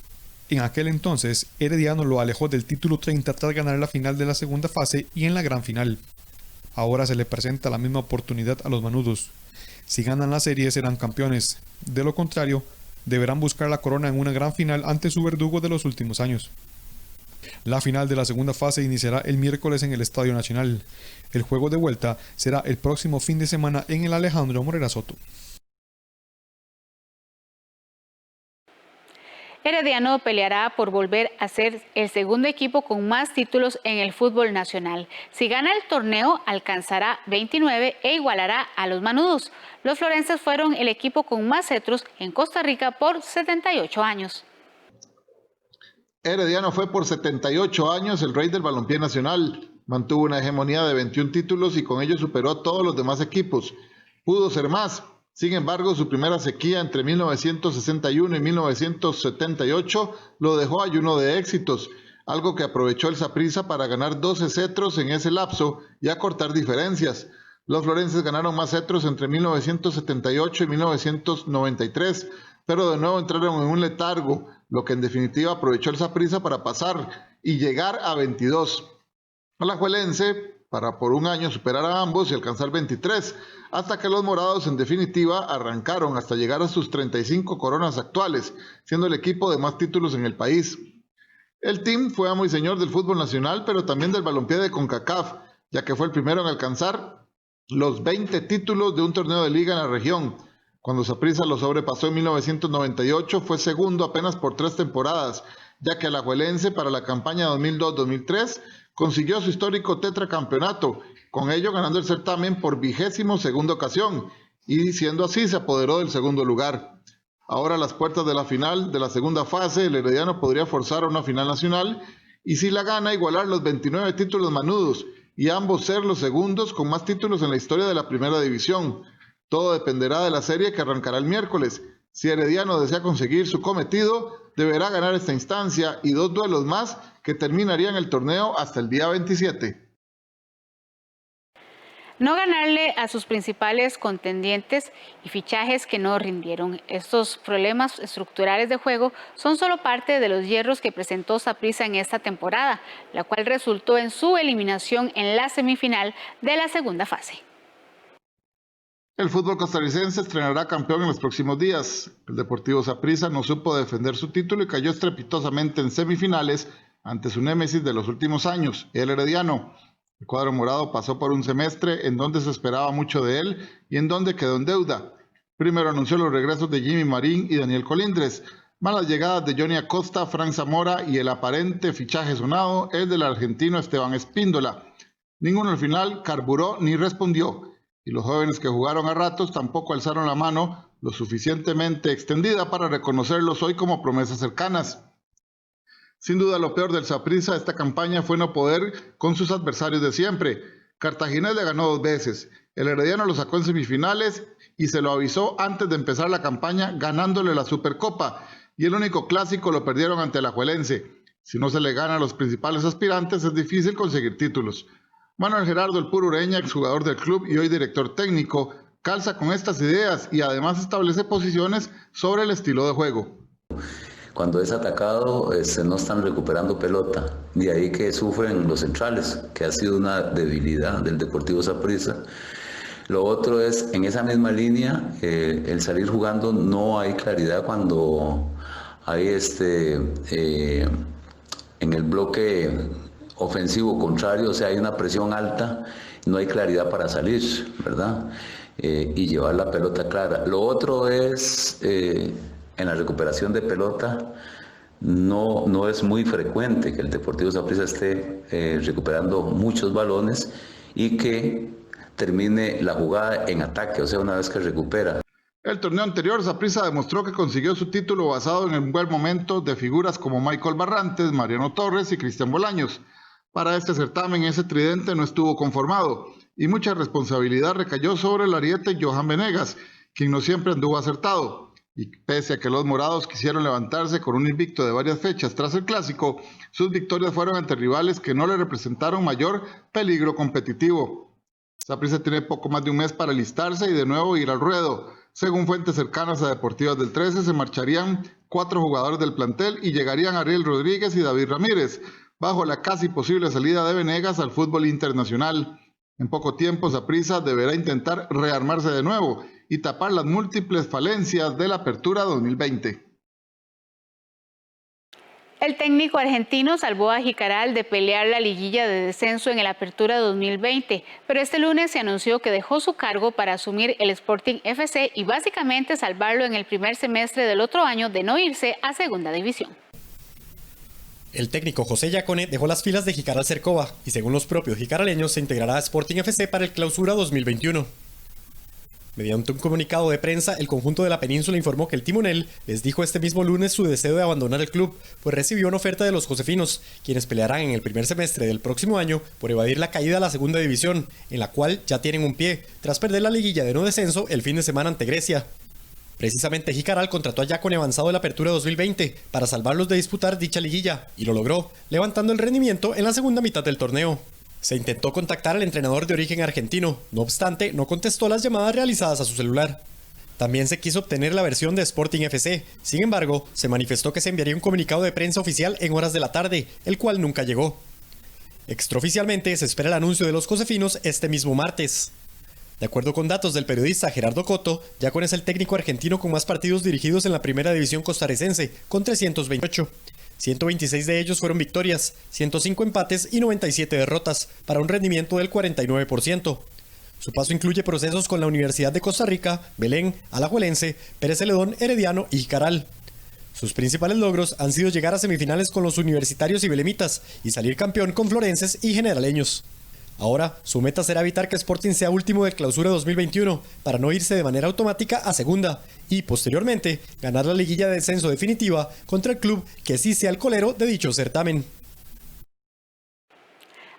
En aquel entonces, Herediano lo alejó del título 30 tras ganar la final de la segunda fase y en la gran final. Ahora se le presenta la misma oportunidad a los manudos. Si ganan la serie serán campeones, de lo contrario, deberán buscar la corona en una gran final ante su verdugo de los últimos años. La final de la segunda fase iniciará el miércoles en el Estadio Nacional. El juego de vuelta será el próximo fin de semana en el Alejandro Morera Soto. Herediano peleará por volver a ser el segundo equipo con más títulos en el fútbol nacional. Si gana el torneo, alcanzará 29 e igualará a los manudos. Los florenses fueron el equipo con más cetros en Costa Rica por 78 años. Herediano fue por 78 años el rey del balompié nacional. Mantuvo una hegemonía de 21 títulos y con ello superó a todos los demás equipos. Pudo ser más. Sin embargo, su primera sequía entre 1961 y 1978 lo dejó ayuno de éxitos, algo que aprovechó el Saprissa para ganar 12 cetros en ese lapso y acortar diferencias. Los florenses ganaron más cetros entre 1978 y 1993, pero de nuevo entraron en un letargo, lo que en definitiva aprovechó el Saprissa para pasar y llegar a 22. Alajuelense para por un año superar a ambos y alcanzar 23, hasta que los morados en definitiva arrancaron hasta llegar a sus 35 coronas actuales, siendo el equipo de más títulos en el país. El team fue amo y señor del fútbol nacional, pero también del balompié de CONCACAF, ya que fue el primero en alcanzar los 20 títulos de un torneo de liga en la región. Cuando Saprissa lo sobrepasó en 1998, fue segundo apenas por 3 temporadas, ya que Alajuelense para la campaña 2002-2003 consiguió su histórico tetracampeonato, con ello ganando el certamen por 22ª ocasión, y siendo así se apoderó del segundo lugar. Ahora a las puertas de la final de la segunda fase, el Herediano podría forzar a una final nacional, y si la gana, igualar los 29 títulos manudos, y ambos ser los segundos con más títulos en la historia de la primera división. Todo dependerá de la serie que arrancará el miércoles. Si Herediano desea conseguir su cometido, deberá ganar esta instancia y 2 duelos más que terminarían el torneo hasta el día 27. No ganarle a sus principales contendientes y fichajes que no rindieron. Estos problemas estructurales de juego son solo parte de los hierros que presentó Saprissa en esta temporada, la cual resultó en su eliminación en la semifinal de la segunda fase. El fútbol costarricense estrenará campeón en los próximos días. El Deportivo Saprissa no supo defender su título y cayó estrepitosamente en semifinales ante su némesis de los últimos años, el Herediano. El cuadro morado pasó por un semestre en donde se esperaba mucho de él y en donde quedó en deuda. Primero anunció los regresos de Jimmy Marín y Daniel Colindres, más las llegadas de Johnny Acosta, Frank Zamora y el aparente fichaje sonado, el del argentino Esteban Espíndola. Ninguno al final carburó ni respondió, y los jóvenes que jugaron a ratos tampoco alzaron la mano lo suficientemente extendida para reconocerlos hoy como promesas cercanas. Sin duda lo peor del Saprissa esta campaña fue no poder con sus adversarios de siempre. Cartaginés le ganó 2 veces, el Herediano lo sacó en semifinales y se lo avisó antes de empezar la campaña ganándole la Supercopa, y el único clásico lo perdieron ante el Alajuelense. Si no se le gana a los principales aspirantes es difícil conseguir títulos. Manuel Gerardo El Puro Ureña, exjugador del club y hoy director técnico, calza con estas ideas y además establece posiciones sobre el estilo de juego. Cuando es atacado no están recuperando pelota, de ahí que sufren los centrales, que ha sido una debilidad del Deportivo Saprissa. Lo otro es, en esa misma línea, el salir jugando no hay claridad cuando hay en el bloque ofensivo contrario, o sea, hay una presión alta, no hay claridad para salir, ¿verdad? Y llevar la pelota clara. Lo otro es, en la recuperación de pelota, no es muy frecuente que el Deportivo Saprissa esté recuperando muchos balones y que termine la jugada en ataque, o sea, una vez que recupera. El torneo anterior, Saprissa demostró que consiguió su título basado en el buen momento de figuras como Michael Barrantes, Mariano Torres y Cristian Bolaños. Para este certamen, ese tridente no estuvo conformado y mucha responsabilidad recayó sobre el ariete Johan Venegas, quien no siempre anduvo acertado. Y pese a que los morados quisieron levantarse con un invicto de varias fechas tras el clásico, sus victorias fueron ante rivales que no le representaron mayor peligro competitivo. Saprissa tiene poco más de un mes para alistarse y de nuevo ir al ruedo. Según fuentes cercanas a Deportivas del 13, se marcharían 4 jugadores del plantel y llegarían Ariel Rodríguez y David Ramírez, bajo la casi posible salida de Venegas al fútbol internacional. En poco tiempo, Saprissa deberá intentar rearmarse de nuevo y tapar las múltiples falencias de la Apertura 2020. El técnico argentino salvó a Jicaral de pelear la liguilla de descenso en el Apertura 2020, pero este lunes se anunció que dejó su cargo para asumir el Sporting FC y básicamente salvarlo en el primer semestre del otro año de no irse a Segunda División. El técnico José Yacone dejó las filas de Jicaral Cercova y según los propios jicaraleños se integrará a Sporting FC para el Clausura 2021. Mediante un comunicado de prensa, el conjunto de la península informó que el timonel les dijo este mismo lunes su deseo de abandonar el club, pues recibió una oferta de los josefinos, quienes pelearán en el primer semestre del próximo año por evadir la caída a la segunda división, en la cual ya tienen un pie, tras perder la liguilla de no descenso el fin de semana ante Grecia. Precisamente Jicaral contrató a Yacone avanzado de la Apertura 2020 para salvarlos de disputar dicha liguilla, y lo logró, levantando el rendimiento en la segunda mitad del torneo. Se intentó contactar al entrenador de origen argentino, no obstante, no contestó las llamadas realizadas a su celular. También se quiso obtener la versión de Sporting FC, sin embargo, se manifestó que se enviaría un comunicado de prensa oficial en horas de la tarde, el cual nunca llegó. Extraoficialmente se espera el anuncio de los josefinos este mismo martes. De acuerdo con datos del periodista Gerardo Coto, Yacone es el técnico argentino con más partidos dirigidos en la primera división costarricense, con 328. 126 de ellos fueron victorias, 105 empates y 97 derrotas, para un rendimiento del 49%. Su paso incluye procesos con la Universidad de Costa Rica, Belén, Alajuelense, Pérez Celedón, Herediano y Jicaral. Sus principales logros han sido llegar a semifinales con los universitarios y belemitas y salir campeón con florenses y generaleños. Ahora, su meta será evitar que Sporting sea último del Clausura 2021 para no irse de manera automática a segunda y, posteriormente, ganar la liguilla de descenso definitiva contra el club que sí sea el colero de dicho certamen.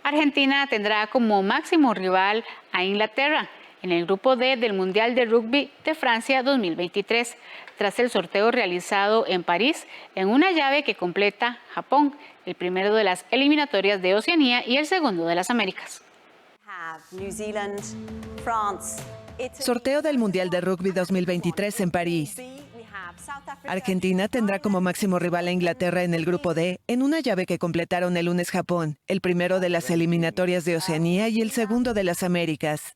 Argentina tendrá como máximo rival a Inglaterra en el grupo D del Mundial de Rugby de Francia 2023, tras el sorteo realizado en París en una llave que completa Japón, el primero de las eliminatorias de Oceanía y el segundo de las Américas. Sorteo del Mundial de Rugby 2023 en París. Argentina tendrá como máximo rival a Inglaterra en el grupo D, en una llave que completaron el lunes Japón, el primero de las eliminatorias de Oceanía y el segundo de las Américas.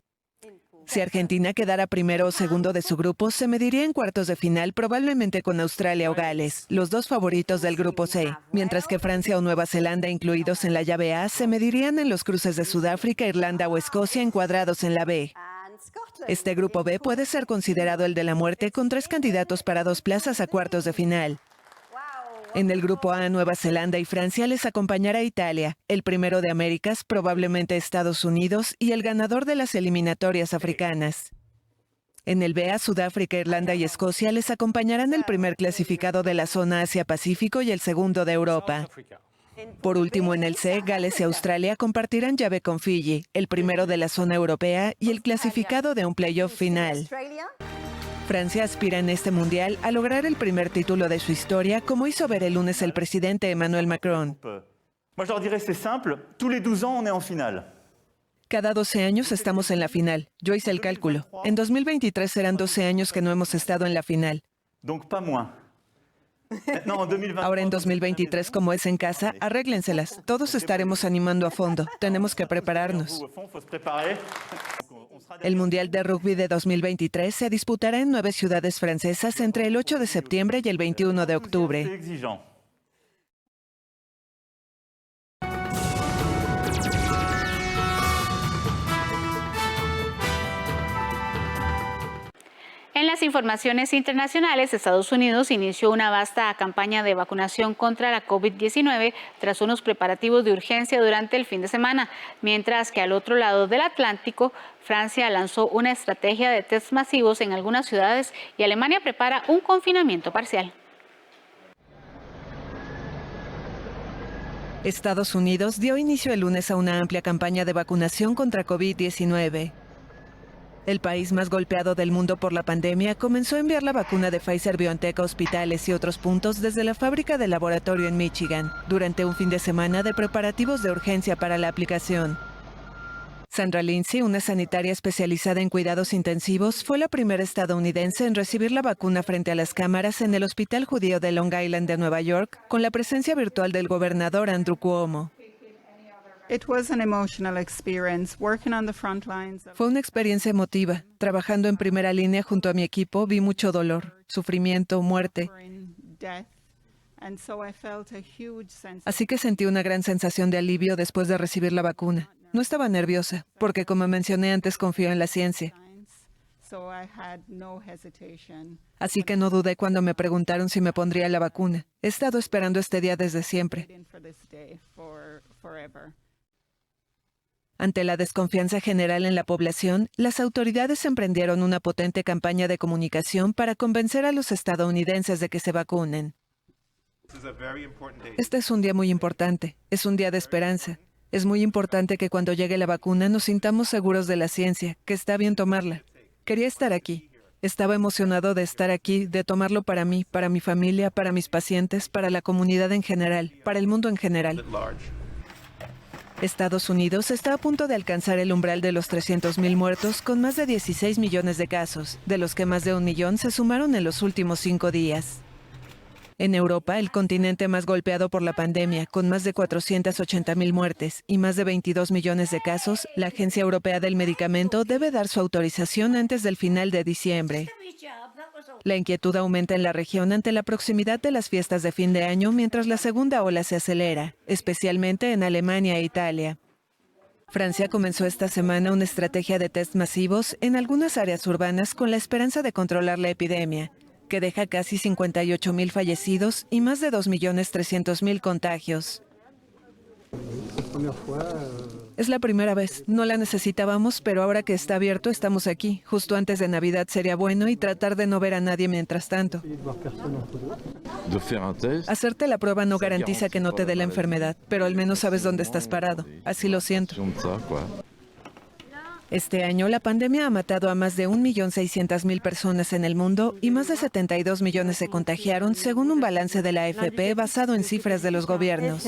Si Argentina quedara primero o segundo de su grupo, se mediría en cuartos de final probablemente con Australia o Gales, los dos favoritos del grupo C, mientras que Francia o Nueva Zelanda, incluidos en la llave A, se medirían en los cruces de Sudáfrica, Irlanda o Escocia encuadrados en la B. Este grupo B puede ser considerado el de la muerte con 3 candidatos para 2 plazas a cuartos de final. En el grupo A, Nueva Zelanda y Francia les acompañará Italia, el primero de Américas, probablemente Estados Unidos, y el ganador de las eliminatorias africanas. En el B, a Sudáfrica, Irlanda y Escocia les acompañarán el primer clasificado de la zona Asia-Pacífico y el segundo de Europa. Por último, en el C, Gales y Australia compartirán llave con Fiji, el primero de la zona europea y el clasificado de un playoff final. Francia aspira en este mundial a lograr el primer título de su historia, como hizo ver el lunes el presidente Emmanuel Macron. Cada 12 años estamos en la final. Yo hice el cálculo. En 2023 serán 12 años que no hemos estado en la final. Ahora en 2023, como es en casa, arréglenselas. Todos estaremos animando a fondo. Tenemos que prepararnos. El Mundial de Rugby de 2023 se disputará en 9 ciudades francesas entre el 8 de septiembre y el 21 de octubre. En las informaciones internacionales, Estados Unidos inició una vasta campaña de vacunación contra la COVID-19 tras unos preparativos de urgencia durante el fin de semana, mientras que al otro lado del Atlántico, Francia lanzó una estrategia de test masivos en algunas ciudades y Alemania prepara un confinamiento parcial. Estados Unidos dio inicio el lunes a una amplia campaña de vacunación contra COVID-19. El país más golpeado del mundo por la pandemia comenzó a enviar la vacuna de Pfizer-BioNTech a hospitales y otros puntos desde la fábrica del laboratorio en Michigan, durante un fin de semana de preparativos de urgencia para la aplicación. Sandra Lindsay, una sanitaria especializada en cuidados intensivos, fue la primera estadounidense en recibir la vacuna frente a las cámaras en el Hospital Judío de Long Island de Nueva York, con la presencia virtual del gobernador Andrew Cuomo. Fue una experiencia emotiva. Trabajando en primera línea junto a mi equipo, vi mucho dolor, sufrimiento, muerte. Así que sentí una gran sensación de alivio después de recibir la vacuna. No estaba nerviosa, porque como mencioné antes, confío en la ciencia. Así que no dudé cuando me preguntaron si me pondría la vacuna. He estado esperando este día desde siempre. Ante la desconfianza general en la población, las autoridades emprendieron una potente campaña de comunicación para convencer a los estadounidenses de que se vacunen. Este es un día muy importante, es un día de esperanza. Es muy importante que cuando llegue la vacuna nos sintamos seguros de la ciencia, que está bien tomarla. Quería estar aquí. Estaba emocionado de estar aquí, de tomarlo para mí, para mi familia, para mis pacientes, para la comunidad en general, para el mundo en general. Estados Unidos está a punto de alcanzar el umbral de los 300,000 muertos con más de 16 millones de casos, de los que más de 1 millón se sumaron en los últimos 5 días. En Europa, el continente más golpeado por la pandemia, con más de 480,000 muertes y más de 22 millones de casos, la Agencia Europea del Medicamento debe dar su autorización antes del final de diciembre. La inquietud aumenta en la región ante la proximidad de las fiestas de fin de año mientras la segunda ola se acelera, especialmente en Alemania e Italia. Francia comenzó esta semana una estrategia de test masivos en algunas áreas urbanas con la esperanza de controlar la epidemia, que deja casi 58,000 fallecidos y más de 2,300,000 contagios. Es la primera vez, no la necesitábamos, pero ahora que está abierto estamos aquí. Justo antes de Navidad sería bueno y tratar de no ver a nadie mientras tanto. Hacerte la prueba no garantiza que no te dé la enfermedad, pero al menos sabes dónde estás parado. Así lo siento. Este año, la pandemia ha matado a más de 1,600,000 personas en el mundo y más de 72 millones se contagiaron, según un balance de la AFP basado en cifras de los gobiernos.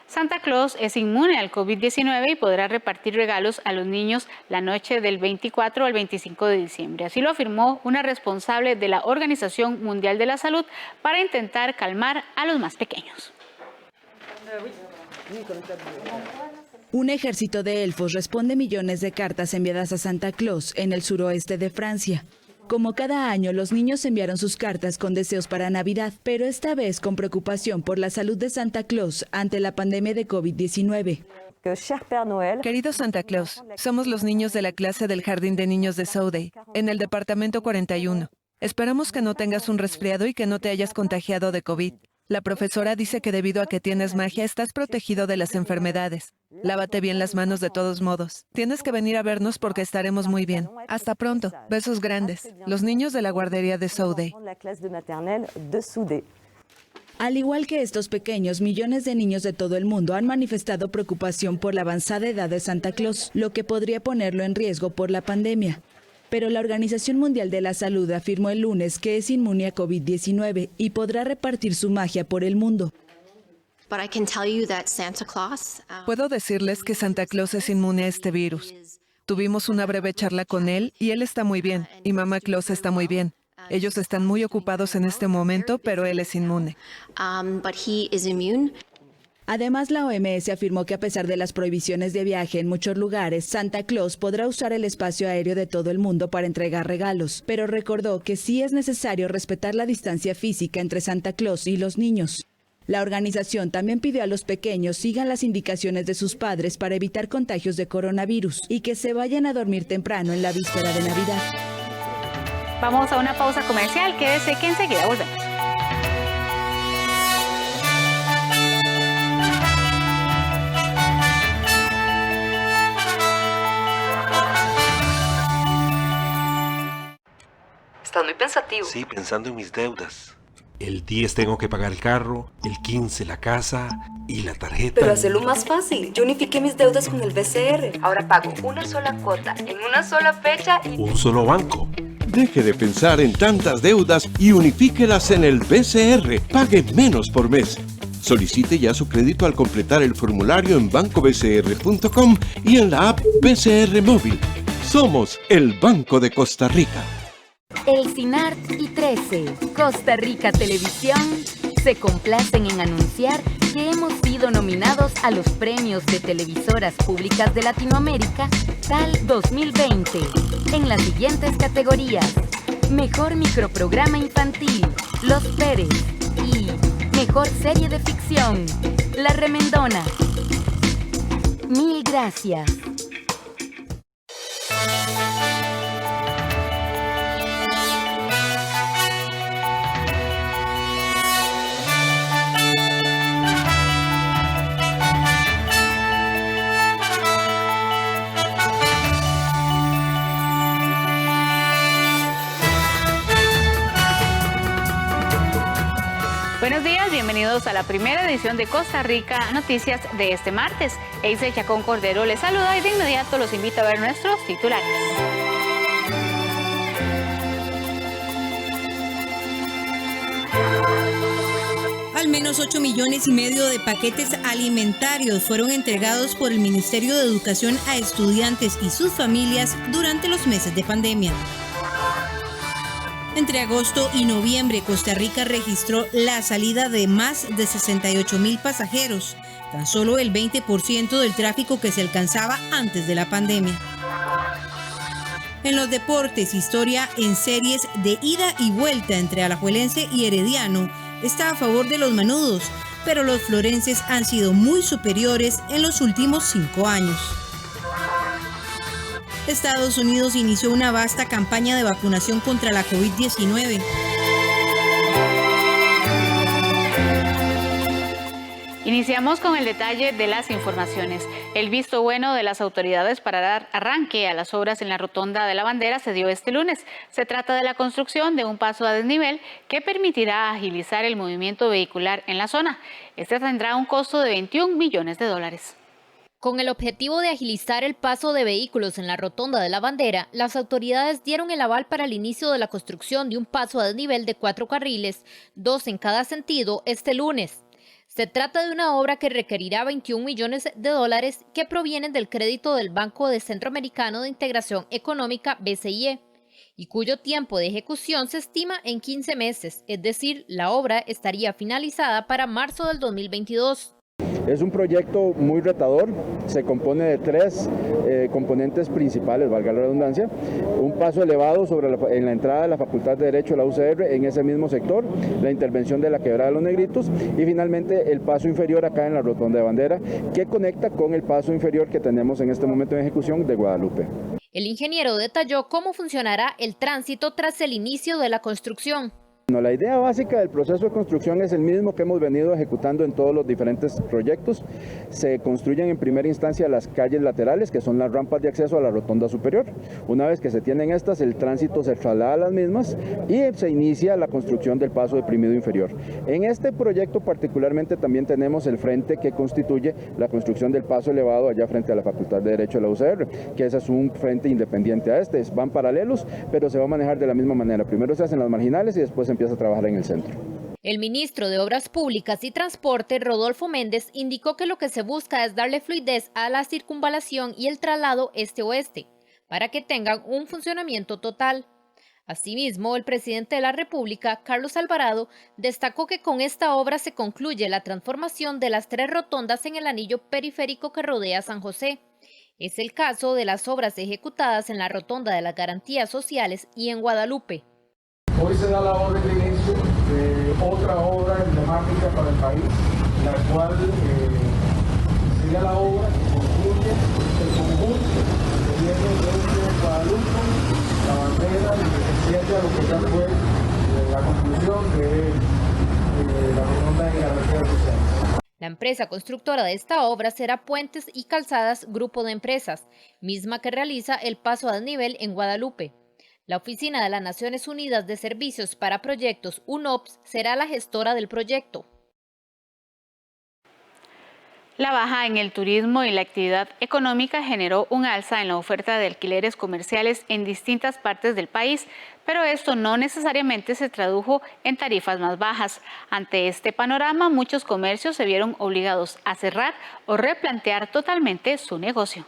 Santa Claus es inmune al COVID-19 y podrá repartir regalos a los niños la noche del 24 al 25 de diciembre. Así lo afirmó una responsable de la Organización Mundial de la Salud para intentar calmar a los más pequeños. Un ejército de elfos responde millones de cartas enviadas a Santa Claus en el suroeste de Francia. Como cada año, los niños enviaron sus cartas con deseos para Navidad, pero esta vez con preocupación por la salud de Santa Claus ante la pandemia de COVID-19. Querido Santa Claus, somos los niños de la clase del Jardín de Niños de Souday, en el departamento 41. Esperamos que no tengas un resfriado y que no te hayas contagiado de COVID. La profesora dice que debido a que tienes magia estás protegido de las enfermedades. Lávate bien las manos de todos modos. Tienes que venir a vernos porque estaremos muy bien. Hasta pronto. Besos grandes. Los niños de la guardería de Souday. Al igual que estos pequeños, millones de niños de todo el mundo han manifestado preocupación por la avanzada edad de Santa Claus, lo que podría ponerlo en riesgo por la pandemia. Pero la Organización Mundial de la Salud afirmó el lunes que es inmune a COVID-19 y podrá repartir su magia por el mundo. Puedo decirles que Santa Claus es inmune a este virus. Tuvimos una breve charla con él y él está muy bien, y Mamá Claus está muy bien. Ellos están muy ocupados en este momento, pero él es inmune. Además, la OMS afirmó que a pesar de las prohibiciones de viaje en muchos lugares, Santa Claus podrá usar el espacio aéreo de todo el mundo para entregar regalos, pero recordó que sí es necesario respetar la distancia física entre Santa Claus y los niños. La organización también pidió a los pequeños sigan las indicaciones de sus padres para evitar contagios de coronavirus y que se vayan a dormir temprano en la víspera de Navidad. Vamos a una pausa comercial, quédese que enseguida volvemos. Estás muy pensativo. Sí, pensando en mis deudas. El 10 tengo que pagar el carro, el 15 la casa y la tarjeta. Pero hazlo más fácil. Yo unifiqué mis deudas con el BCR. Ahora pago una sola cuota en una sola fecha y... Un solo banco. Deje de pensar en tantas deudas y unifíquelas en el BCR. Pague menos por mes. Solicite ya su crédito al completar el formulario en bancobcr.com y en la app BCR Móvil. Somos el Banco de Costa Rica. El CINART y 13, Costa Rica Televisión, se complacen en anunciar que hemos sido nominados a los premios de televisoras públicas de Latinoamérica TAL 2020 en las siguientes categorías: Mejor Microprograma Infantil, Los Pérez, y Mejor Serie de Ficción, La Remendona. Mil gracias. bienvenidos a la primera edición de Costa Rica Noticias de este martes. Eise Chacón Cordero les saluda y de inmediato los invito a ver nuestros titulares. Al menos 8,5 millones de paquetes alimentarios fueron entregados por el Ministerio de Educación a estudiantes y sus familias durante los meses de pandemia. Entre agosto y noviembre, Costa Rica registró la salida de más de 68,000 pasajeros, tan solo el 20% del tráfico que se alcanzaba antes de la pandemia. En los deportes, historia en series de ida y vuelta entre Alajuelense y Herediano está a favor de los manudos, pero los florenses han sido muy superiores en los últimos 5 años. Estados Unidos inició una vasta campaña de vacunación contra la COVID-19. Iniciamos con el detalle de las informaciones. El visto bueno de las autoridades para dar arranque a las obras en la Rotonda de la Bandera se dio este lunes. Se trata de la construcción de un paso a desnivel que permitirá agilizar el movimiento vehicular en la zona. Este tendrá un costo de $21 millones. Con el objetivo de agilizar el paso de vehículos en la Rotonda de la Bandera, las autoridades dieron el aval para el inicio de la construcción de un paso a desnivel de 4 carriles, 2 en cada sentido, este lunes. Se trata de una obra que requerirá $21 millones que provienen del crédito del Banco de Centroamericano de Integración Económica BCIE y cuyo tiempo de ejecución se estima en 15 meses, es decir, la obra estaría finalizada para marzo del 2022. Es un proyecto muy retador, se compone de 3 componentes principales, valga la redundancia, un paso elevado en la entrada de la Facultad de Derecho de la UCR en ese mismo sector, la intervención de la Quebrada de los Negritos y finalmente el paso inferior acá en la Rotonda de Bandera que conecta con el paso inferior que tenemos en este momento en ejecución de Guadalupe. El ingeniero detalló cómo funcionará el tránsito tras el inicio de la construcción. La idea básica del proceso de construcción es el mismo que hemos venido ejecutando en todos los diferentes proyectos. Se construyen en primera instancia las calles laterales, que son las rampas de acceso a la rotonda superior. Una vez que se tienen estas, el tránsito se traslada a las mismas y se inicia la construcción del paso deprimido inferior. En este proyecto particularmente también tenemos el frente que constituye la construcción del paso elevado allá frente a la Facultad de Derecho de la UCR, que ese es un frente independiente a este. Van paralelos, pero se va a manejar de la misma manera. Primero se hacen las marginales y después se empieza a trabajar en el centro. El ministro de Obras Públicas y Transporte, Rodolfo Méndez, indicó que lo que se busca es darle fluidez a la circunvalación y el traslado este-oeste, para que tengan un funcionamiento total. Asimismo, el presidente de la República, Carlos Alvarado, destacó que con esta obra se concluye la transformación de las 3 rotondas en el anillo periférico que rodea San José. Es el caso de las obras ejecutadas en la Rotonda de las Garantías Sociales y en Guadalupe. Hoy se da la orden de inicio de otra obra emblemática para el país, la cual sería la obra que concluye el conjunto que viene desde Guadalupe, la Bandera, y que se extiende a lo que ya fue la conclusión de la Rotonda de Garantías Sociales. La empresa constructora de esta obra será Puentes y Calzadas Grupo de Empresas, misma que realiza el paso a desnivel en Guadalupe. La Oficina de las Naciones Unidas de Servicios para Proyectos, UNOPS, será la gestora del proyecto. La baja en el turismo y la actividad económica generó un alza en la oferta de alquileres comerciales en distintas partes del país, pero esto no necesariamente se tradujo en tarifas más bajas. Ante este panorama, muchos comercios se vieron obligados a cerrar o replantear totalmente su negocio.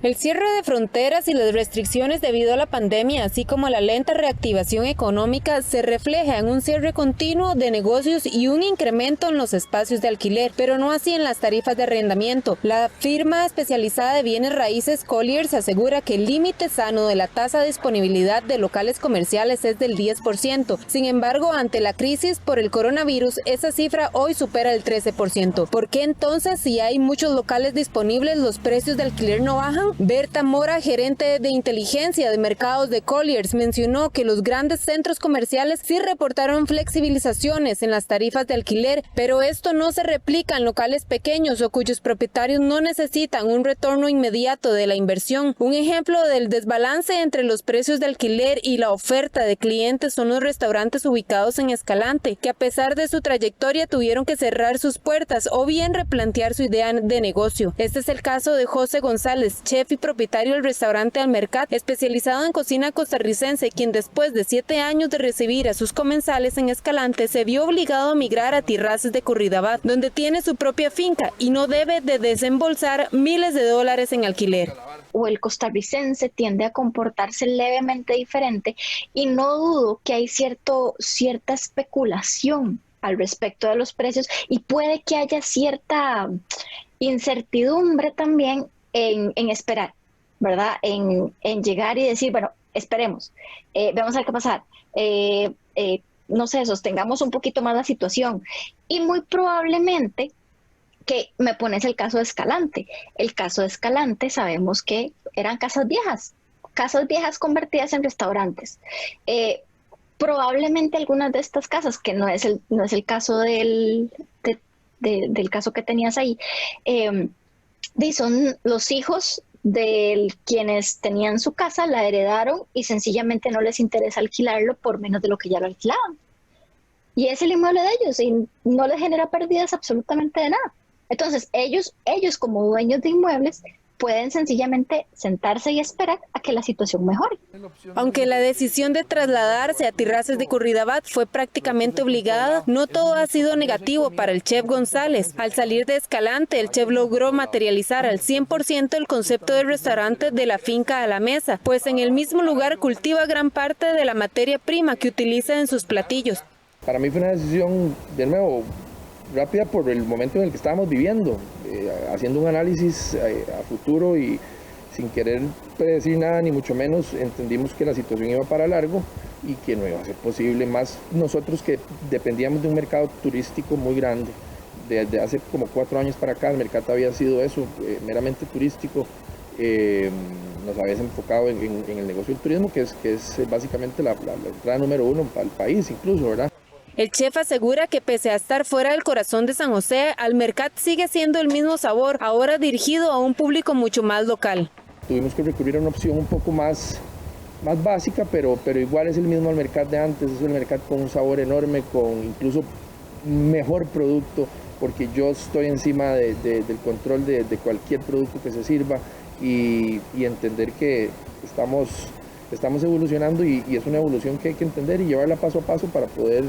El cierre de fronteras y las restricciones debido a la pandemia, así como la lenta reactivación económica, se refleja en un cierre continuo de negocios y un incremento en los espacios de alquiler, pero no así en las tarifas de arrendamiento. La firma especializada de bienes raíces Colliers asegura que el límite sano de la tasa de disponibilidad de locales comerciales es del 10%. Sin embargo, ante la crisis por el coronavirus, esa cifra hoy supera el 13%. ¿Por qué entonces, si hay muchos locales disponibles, los precios de alquiler no bajan? situación. Berta Mora, gerente de inteligencia de mercados de Colliers, mencionó que los grandes centros comerciales sí reportaron flexibilizaciones en las tarifas de alquiler, pero esto no se replica en locales pequeños o cuyos propietarios no necesitan un retorno inmediato de la inversión. Un ejemplo del desbalance entre los precios de alquiler y la oferta de clientes son los restaurantes ubicados en Escalante, que a pesar de su trayectoria tuvieron que cerrar sus puertas o bien replantear su idea de negocio. Este es el caso de José González, chef y propietario del restaurante Almercat, especializado en cocina costarricense, quien después de 7 años de recibir a sus comensales en Escalante se vio obligado a migrar a Tirraces de Curridabat, donde tiene su propia finca y no debe de desembolsar miles de dólares en alquiler. O el costarricense tiende a comportarse levemente diferente y no dudo que hay cierta especulación al respecto de los precios y puede que haya cierta incertidumbre también en esperar, ¿verdad? En llegar y decir, bueno, esperemos, vamos a ver qué pasa, no sé, sostengamos un poquito más la situación y muy probablemente que me pones el caso de Escalante. El caso de Escalante sabemos que eran casas viejas convertidas en restaurantes. Probablemente algunas de estas casas, que no es el caso del caso que tenías ahí, son los hijos de quienes tenían su casa, la heredaron y sencillamente no les interesa alquilarlo por menos de lo que ya lo alquilaban. Y es el inmueble de ellos y no les genera pérdidas absolutamente de nada. Entonces, ellos como dueños de inmuebles pueden sencillamente sentarse y esperar a que la situación mejore. Aunque la decisión de trasladarse a Tirraces de Curridabat fue prácticamente obligada, no todo ha sido negativo para el chef González. Al salir de Escalante, el chef logró materializar al 100% el concepto del restaurante de la finca a la mesa, pues en el mismo lugar cultiva gran parte de la materia prima que utiliza en sus platillos. Para mí fue una decisión, de nuevo, rápida por el momento en el que estábamos viviendo, haciendo un análisis a futuro y sin querer predecir nada, ni mucho menos, entendimos que la situación iba para largo y que no iba a ser posible, más nosotros que dependíamos de un mercado turístico muy grande. Desde hace como 4 años para acá el mercado había sido eso, meramente turístico. Nos habíamos enfocado en el negocio del turismo, que es básicamente la entrada número 1 para el país incluso, ¿verdad? El chef asegura que pese a estar fuera del corazón de San José, Almercat sigue siendo el mismo sabor, ahora dirigido a un público mucho más local. Tuvimos que recurrir a una opción un poco más básica, pero igual es el mismo Almercat de antes, es el Almercat con un sabor enorme, con incluso mejor producto, porque yo estoy encima del control de cualquier producto que se sirva y entender que estamos evolucionando y es una evolución que hay que entender y llevarla paso a paso para poder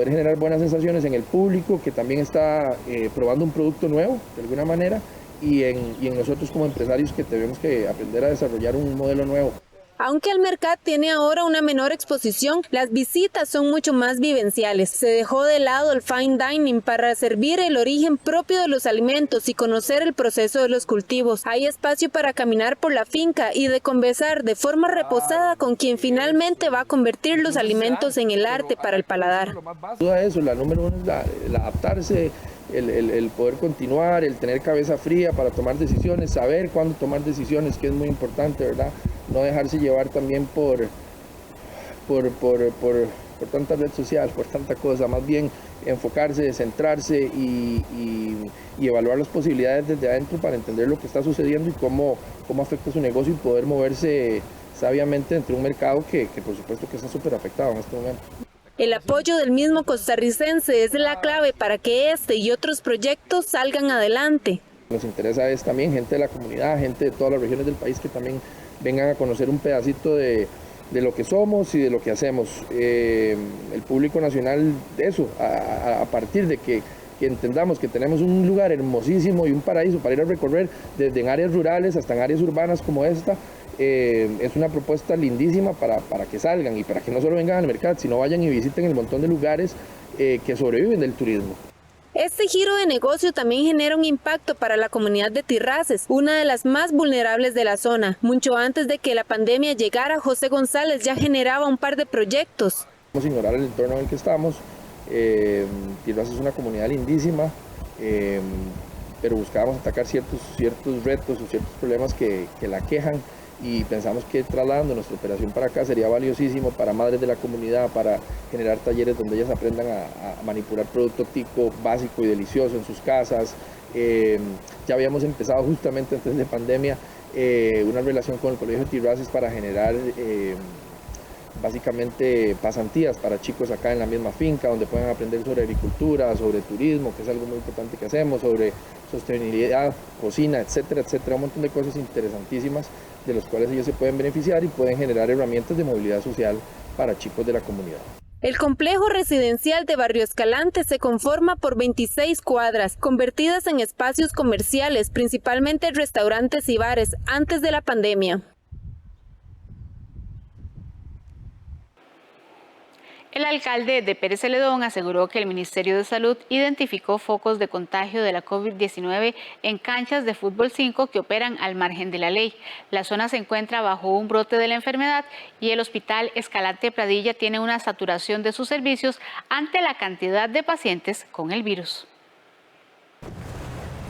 generar buenas sensaciones en el público que también está probando un producto nuevo de alguna manera y en nosotros como empresarios que tenemos que aprender a desarrollar un modelo nuevo. Aunque Almercat tiene ahora una menor exposición, las visitas son mucho más vivenciales. Se dejó de lado el fine dining para servir el origen propio de los alimentos y conocer el proceso de los cultivos. Hay espacio para caminar por la finca y de conversar de forma reposada con quien finalmente va a convertir los alimentos en el arte para el paladar. Toda eso, la número 1 es el adaptarse, el poder continuar, el tener cabeza fría para tomar decisiones, saber cuándo tomar decisiones, que es muy importante, ¿verdad? No dejarse llevar también por tanta red social, por tanta cosa, más bien enfocarse, centrarse y evaluar las posibilidades desde adentro para entender lo que está sucediendo y cómo afecta su negocio y poder moverse sabiamente entre un mercado que por supuesto que está súper afectado en este momento. El apoyo del mismo costarricense es la clave para que este y otros proyectos salgan adelante. Nos interesa es también gente de la comunidad, gente de todas las regiones del país que también vengan a conocer un pedacito de lo que somos y de lo que hacemos. El público nacional, eso, a partir de que entendamos que tenemos un lugar hermosísimo y un paraíso para ir a recorrer desde en áreas rurales hasta en áreas urbanas como esta, es una propuesta lindísima para que salgan y para que no solo vengan al mercado, sino vayan y visiten el montón de lugares que sobreviven del turismo. Este giro de negocio también genera un impacto para la comunidad de Tirraces, una de las más vulnerables de la zona. Mucho antes de que la pandemia llegara, José González ya generaba un par de proyectos. Vamos a ignorar el entorno en el que estamos. Tirraces es una comunidad lindísima, pero buscábamos atacar ciertos retos o ciertos problemas que la aquejan, y pensamos que trasladando nuestra operación para acá sería valiosísimo para madres de la comunidad, para generar talleres donde ellas aprendan a manipular producto óptico básico y delicioso en sus casas. Ya habíamos empezado justamente antes de pandemia una relación con el Colegio Tirraces para generar básicamente pasantías para chicos acá en la misma finca, donde puedan aprender sobre agricultura, sobre turismo, que es algo muy importante que hacemos, sobre sostenibilidad, cocina, etcétera, etcétera, un montón de cosas interesantísimas de los cuales ellos se pueden beneficiar y pueden generar herramientas de movilidad social para chicos de la comunidad. El complejo residencial de Barrio Escalante se conforma por 26 cuadras, convertidas en espacios comerciales, principalmente restaurantes y bares, antes de la pandemia. El alcalde de Pérez Celedón aseguró que el Ministerio de Salud identificó focos de contagio de la COVID-19 en canchas de fútbol 5 que operan al margen de la ley. La zona se encuentra bajo un brote de la enfermedad y el Hospital Escalante Pradilla tiene una saturación de sus servicios ante la cantidad de pacientes con el virus.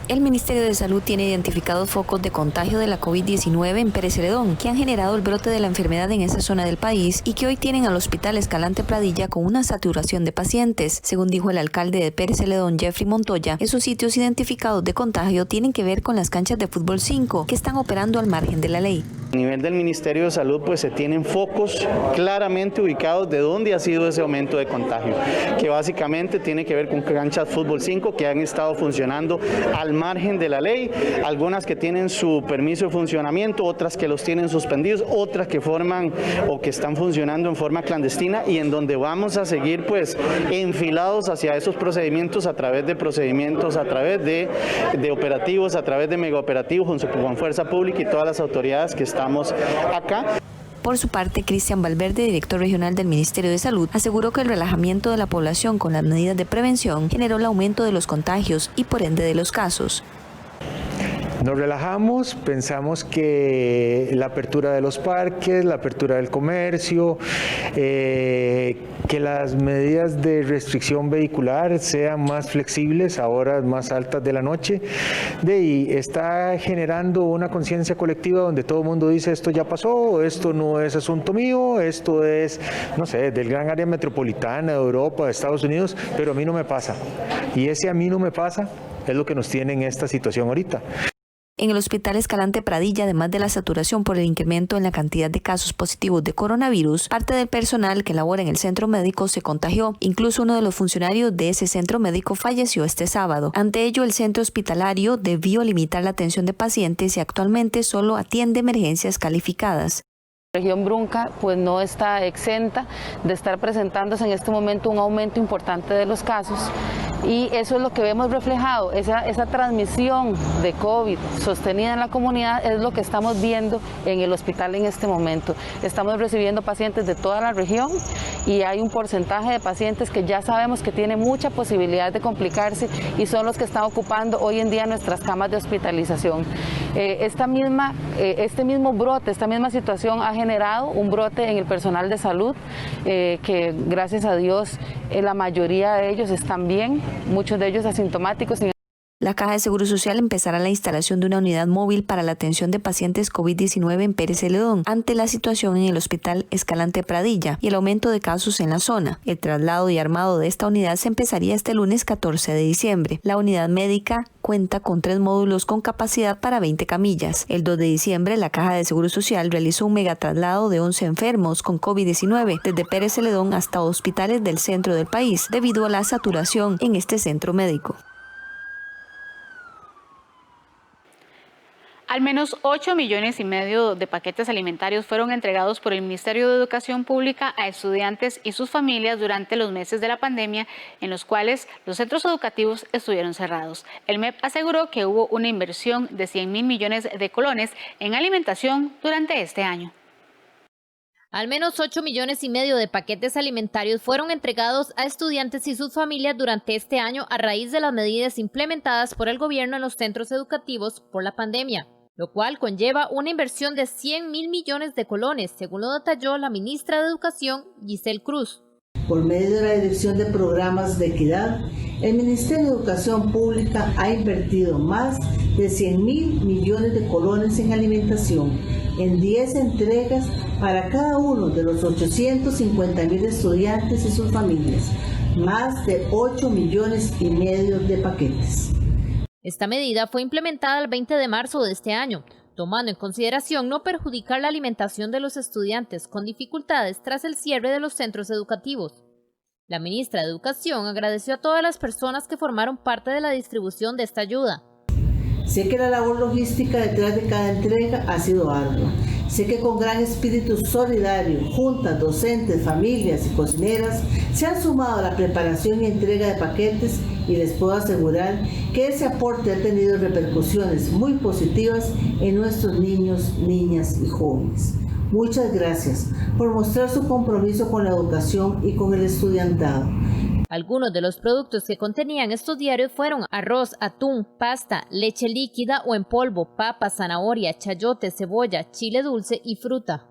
El Ministerio de Salud tiene identificados focos de contagio de la COVID-19 en Pérez Celedón, que han generado el brote de la enfermedad en esa zona del país y que hoy tienen al Hospital Escalante Pradilla con una saturación de pacientes. Según dijo el alcalde de Pérez Celedón, Jeffrey Montoya, esos sitios identificados de contagio tienen que ver con las canchas de fútbol 5 que están operando al margen de la ley. A nivel del Ministerio de Salud, pues se tienen focos claramente ubicados de dónde ha sido ese aumento de contagio, que básicamente tiene que ver con canchas fútbol 5 que han estado funcionando al margen de la ley, algunas que tienen su permiso de funcionamiento, otras que los tienen suspendidos, otras que forman o que están funcionando en forma clandestina y en donde vamos a seguir pues enfilados hacia esos procedimientos, a través de operativos, a través de megaoperativos con fuerza pública y todas las autoridades que estamos acá. Por su parte, Cristian Valverde, director regional del Ministerio de Salud, aseguró que el relajamiento de la población con las medidas de prevención generó el aumento de los contagios y por ende de los casos. Nos relajamos, pensamos que la apertura de los parques, la apertura del comercio, que las medidas de restricción vehicular sean más flexibles a horas más altas de la noche, y está generando una conciencia colectiva donde todo el mundo dice esto ya pasó, esto no es asunto mío, esto es, no sé, del gran área metropolitana, de Europa, de Estados Unidos, pero a mí no me pasa. Y ese a mí no me pasa es lo que nos tiene en esta situación ahorita. En el Hospital Escalante Pradilla, además de la saturación por el incremento en la cantidad de casos positivos de coronavirus, parte del personal que labora en el centro médico se contagió. Incluso uno de los funcionarios de ese centro médico falleció este sábado. Ante ello, el centro hospitalario debió limitar la atención de pacientes y actualmente solo atiende emergencias calificadas. La región Brunca pues no está exenta de estar presentándose en este momento un aumento importante de los casos y eso es lo que vemos reflejado, esa transmisión de COVID sostenida en la comunidad es lo que estamos viendo en el hospital en este momento. Estamos recibiendo pacientes de toda la región y hay un porcentaje de pacientes que ya sabemos que tiene mucha posibilidad de complicarse y son los que están ocupando hoy en día nuestras camas de hospitalización. Este mismo brote, esta misma situación ha generado un brote en el personal de salud que gracias a Dios la mayoría de ellos están bien, muchos de ellos asintomáticos. La Caja de Seguro Social empezará la instalación de una unidad móvil para la atención de pacientes COVID-19 en Pérez Celedón ante la situación en el Hospital Escalante Pradilla y el aumento de casos en la zona. El traslado y armado de esta unidad se empezaría este lunes 14 de diciembre. La unidad médica cuenta con 3 módulos con capacidad para 20 camillas. El 2 de diciembre, la Caja de Seguro Social realizó un megatraslado de 11 enfermos con COVID-19 desde Pérez Celedón hasta hospitales del centro del país debido a la saturación en este centro médico. Al menos 8,5 millones de paquetes alimentarios fueron entregados por el Ministerio de Educación Pública a estudiantes y sus familias durante los meses de la pandemia en los cuales los centros educativos estuvieron cerrados. El MEP aseguró que hubo una inversión de 100.000 millones de colones en alimentación durante este año. Al menos 8,5 millones de paquetes alimentarios fueron entregados a estudiantes y sus familias durante este año a raíz de las medidas implementadas por el gobierno en los centros educativos por la pandemia, lo cual conlleva una inversión de 100.000 millones de colones, según lo detalló la ministra de Educación, Giselle Cruz. Por medio de la Dirección de Programas de Equidad, El Ministerio de Educación Pública ha invertido más de 100.000 millones de colones en alimentación, en 10 entregas para cada uno de los 850.000 estudiantes y sus familias, más de 8,5 millones de paquetes. Esta medida fue implementada el 20 de marzo de este año, tomando en consideración no perjudicar la alimentación de los estudiantes con dificultades tras el cierre de los centros educativos. La ministra de Educación agradeció a todas las personas que formaron parte de la distribución de esta ayuda. Sé que la labor logística detrás de cada entrega ha sido ardua. Sé que con gran espíritu solidario, juntas, docentes, familias y cocineras se han sumado a la preparación y entrega de paquetes y les puedo asegurar que ese aporte ha tenido repercusiones muy positivas en nuestros niños, niñas y jóvenes. Muchas gracias por mostrar su compromiso con la educación y con el estudiantado. Algunos de los productos que contenían estos diarios fueron arroz, atún, pasta, leche líquida o en polvo, papa, zanahoria, chayote, cebolla, chile dulce y fruta.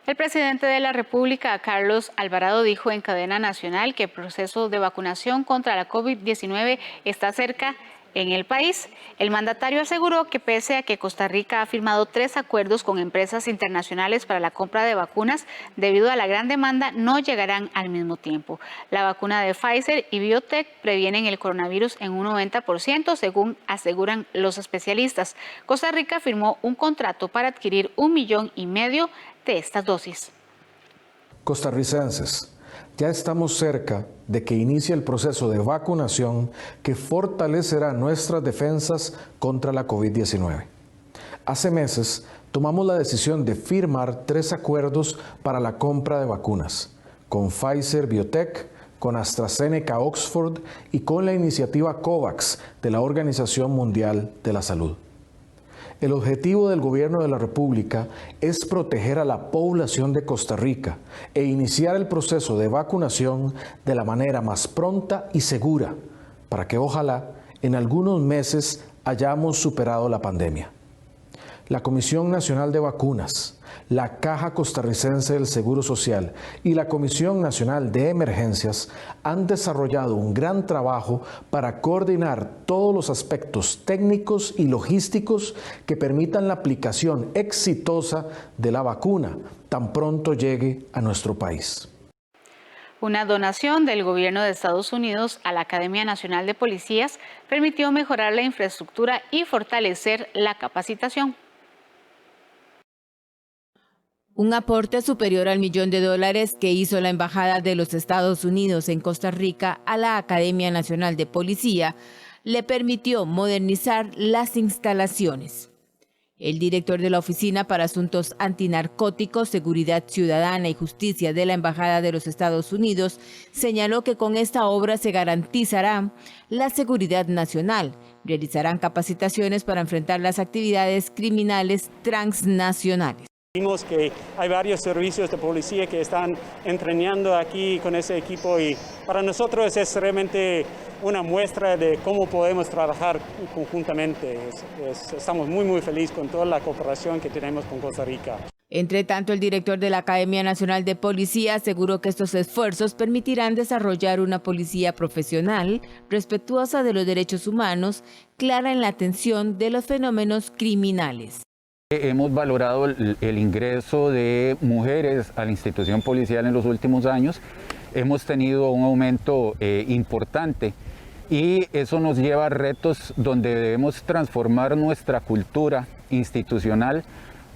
El presidente de la República, Carlos Alvarado, dijo en cadena nacional que el proceso de vacunación contra la COVID-19 está cerca en el país. El mandatario aseguró que pese a que Costa Rica ha firmado 3 acuerdos con empresas internacionales para la compra de vacunas, debido a la gran demanda no llegarán al mismo tiempo. La vacuna de Pfizer y BioNTech previenen el coronavirus en un 90%, según aseguran los especialistas. Costa Rica firmó un contrato para adquirir 1,5 millones de estas dosis. Costarricenses, ya estamos cerca de que inicie el proceso de vacunación que fortalecerá nuestras defensas contra la COVID-19. Hace meses tomamos la decisión de firmar 3 acuerdos para la compra de vacunas, con Pfizer BioNTech, con AstraZeneca Oxford y con la iniciativa COVAX de la Organización Mundial de la Salud. El objetivo del Gobierno de la República es proteger a la población de Costa Rica e iniciar el proceso de vacunación de la manera más pronta y segura, para que ojalá en algunos meses hayamos superado la pandemia. La Comisión Nacional de Vacunas, la Caja Costarricense del Seguro Social y la Comisión Nacional de Emergencias han desarrollado un gran trabajo para coordinar todos los aspectos técnicos y logísticos que permitan la aplicación exitosa de la vacuna tan pronto llegue a nuestro país. Una donación del gobierno de Estados Unidos a la Academia Nacional de Policías permitió mejorar la infraestructura y fortalecer la capacitación. Un aporte superior al $1 millón que hizo la Embajada de los Estados Unidos en Costa Rica a la Academia Nacional de Policía le permitió modernizar las instalaciones. El director de la Oficina para Asuntos Antinarcóticos, Seguridad Ciudadana y Justicia de la Embajada de los Estados Unidos señaló que con esta obra se garantizará la seguridad nacional. Realizarán capacitaciones para enfrentar las actividades criminales transnacionales. Vimos que hay varios servicios de policía que están entrenando aquí con ese equipo y para nosotros es realmente una muestra de cómo podemos trabajar conjuntamente. Estamos muy felices con toda la cooperación que tenemos con Costa Rica. Entre tanto, el director de la Academia Nacional de Policía aseguró que estos esfuerzos permitirán desarrollar una policía profesional, respetuosa de los derechos humanos, clara en la atención de los fenómenos criminales. Hemos valorado el ingreso de mujeres a la institución policial en los últimos años. Hemos tenido un aumento importante y eso nos lleva a retos donde debemos transformar nuestra cultura institucional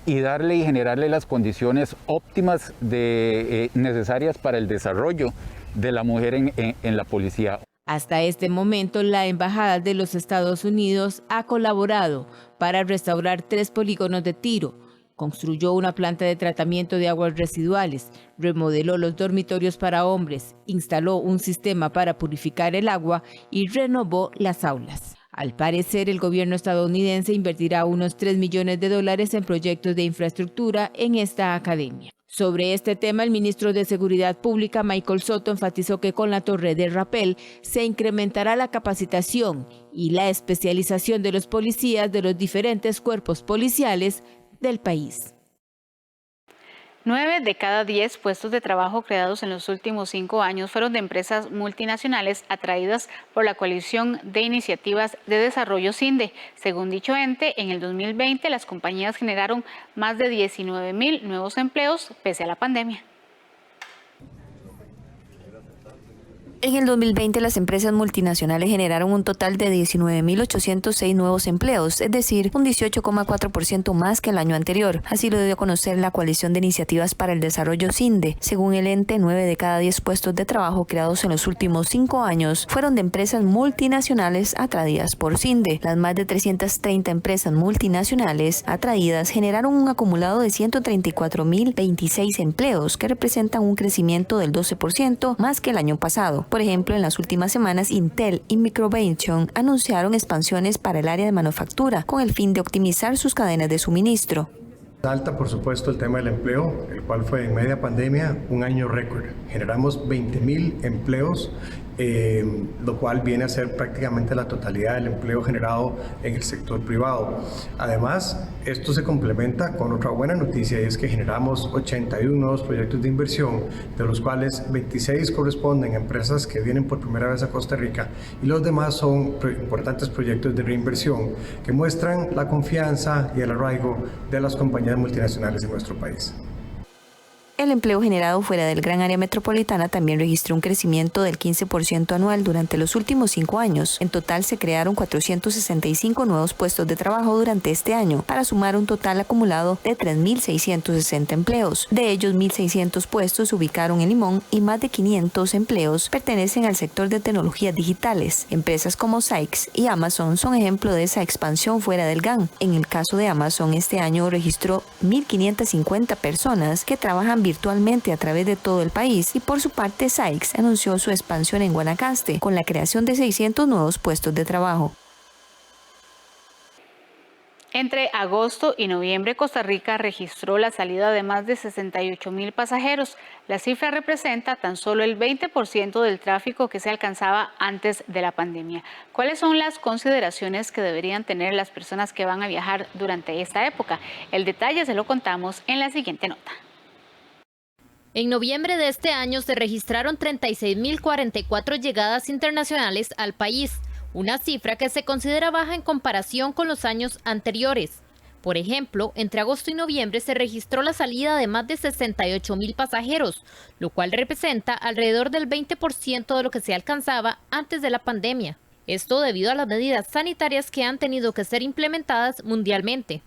y darle y generarle las condiciones óptimas necesarias para el desarrollo de la mujer en la policía. Hasta este momento, la Embajada de los Estados Unidos ha colaborado para restaurar 3 polígonos de tiro, construyó una planta de tratamiento de aguas residuales, remodeló los dormitorios para hombres, instaló un sistema para purificar el agua y renovó las aulas. Al parecer, el gobierno estadounidense invertirá unos $3 millones en proyectos de infraestructura en esta academia. Sobre este tema, el ministro de Seguridad Pública, Michael Soto, enfatizó que con la torre de Rapel se incrementará la capacitación y la especialización de los policías de los diferentes cuerpos policiales del país. 9 de cada 10 puestos de trabajo creados en los últimos 5 años fueron de empresas multinacionales atraídas por la Coalición de Iniciativas de Desarrollo CINDE. Según dicho ente, en el 2020 las compañías generaron más de 19,000 nuevos empleos pese a la pandemia. En el 2020, las empresas multinacionales generaron un total de 19.806 nuevos empleos, es decir, un 18,4% más que el año anterior. Así lo dio a conocer la Coalición de Iniciativas para el Desarrollo CINDE. Según el ente, 9 de cada 10 puestos de trabajo creados en los últimos 5 años fueron de empresas multinacionales atraídas por CINDE. Las más de 330 empresas multinacionales atraídas generaron un acumulado de 134.026 empleos, que representan un crecimiento del 12% más que el año pasado. Por ejemplo, en las últimas semanas, Intel y Microvation anunciaron expansiones para el área de manufactura con el fin de optimizar sus cadenas de suministro. Salta, por supuesto, el tema del empleo, el cual fue en media pandemia un año récord. Generamos 20,000 empleos, lo cual viene a ser prácticamente la totalidad del empleo generado en el sector privado. Además, esto se complementa con otra buena noticia, y es que generamos 81 nuevos proyectos de inversión, de los cuales 26 corresponden a empresas que vienen por primera vez a Costa Rica, y los demás son importantes proyectos de reinversión que muestran la confianza y el arraigo de las compañías multinacionales en nuestro país. El empleo generado fuera del gran área metropolitana también registró un crecimiento del 15% anual durante los últimos 5 años. En total se crearon 465 nuevos puestos de trabajo durante este año, para sumar un total acumulado de 3.660 empleos. De ellos, 1.600 puestos se ubicaron en Limón y más de 500 empleos pertenecen al sector de tecnologías digitales. Empresas como Sykes y Amazon son ejemplo de esa expansión fuera del GAN. En el caso de Amazon, este año registró 1.550 personas que trabajan virtualmente a través de todo el país, y por su parte Sykes anunció su expansión en Guanacaste con la creación de 600 nuevos puestos de trabajo. Entre agosto y noviembre, Costa Rica registró la salida de más de 68,000 pasajeros. La cifra representa tan solo el 20% del tráfico que se alcanzaba antes de la pandemia. ¿Cuáles son las consideraciones que deberían tener las personas que van a viajar durante esta época? El detalle se lo contamos en la siguiente nota. En noviembre de este año se registraron 36.044 llegadas internacionales al país, una cifra que se considera baja en comparación con los años anteriores. Por ejemplo, entre agosto y noviembre se registró la salida de más de 68,000 pasajeros, lo cual representa alrededor del 20% de lo que se alcanzaba antes de la pandemia. Esto debido a las medidas sanitarias que han tenido que ser implementadas mundialmente.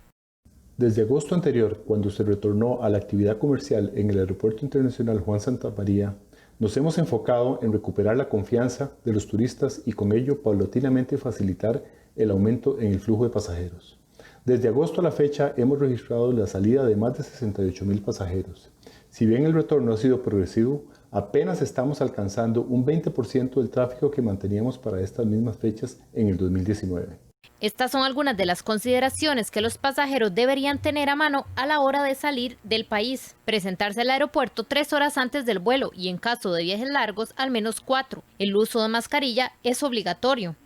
Desde agosto anterior, cuando se retornó a la actividad comercial en el Aeropuerto Internacional Juan Santamaría, nos hemos enfocado en recuperar la confianza de los turistas y con ello paulatinamente facilitar el aumento en el flujo de pasajeros. Desde agosto a la fecha hemos registrado la salida de más de 68,000 pasajeros. Si bien el retorno ha sido progresivo, apenas estamos alcanzando un 20% del tráfico que manteníamos para estas mismas fechas en el 2019. Estas son algunas de las consideraciones que los pasajeros deberían tener a mano a la hora de salir del país. Presentarse al aeropuerto 3 horas antes del vuelo y en caso de viajes largos al menos 4. El uso de mascarilla es obligatorio.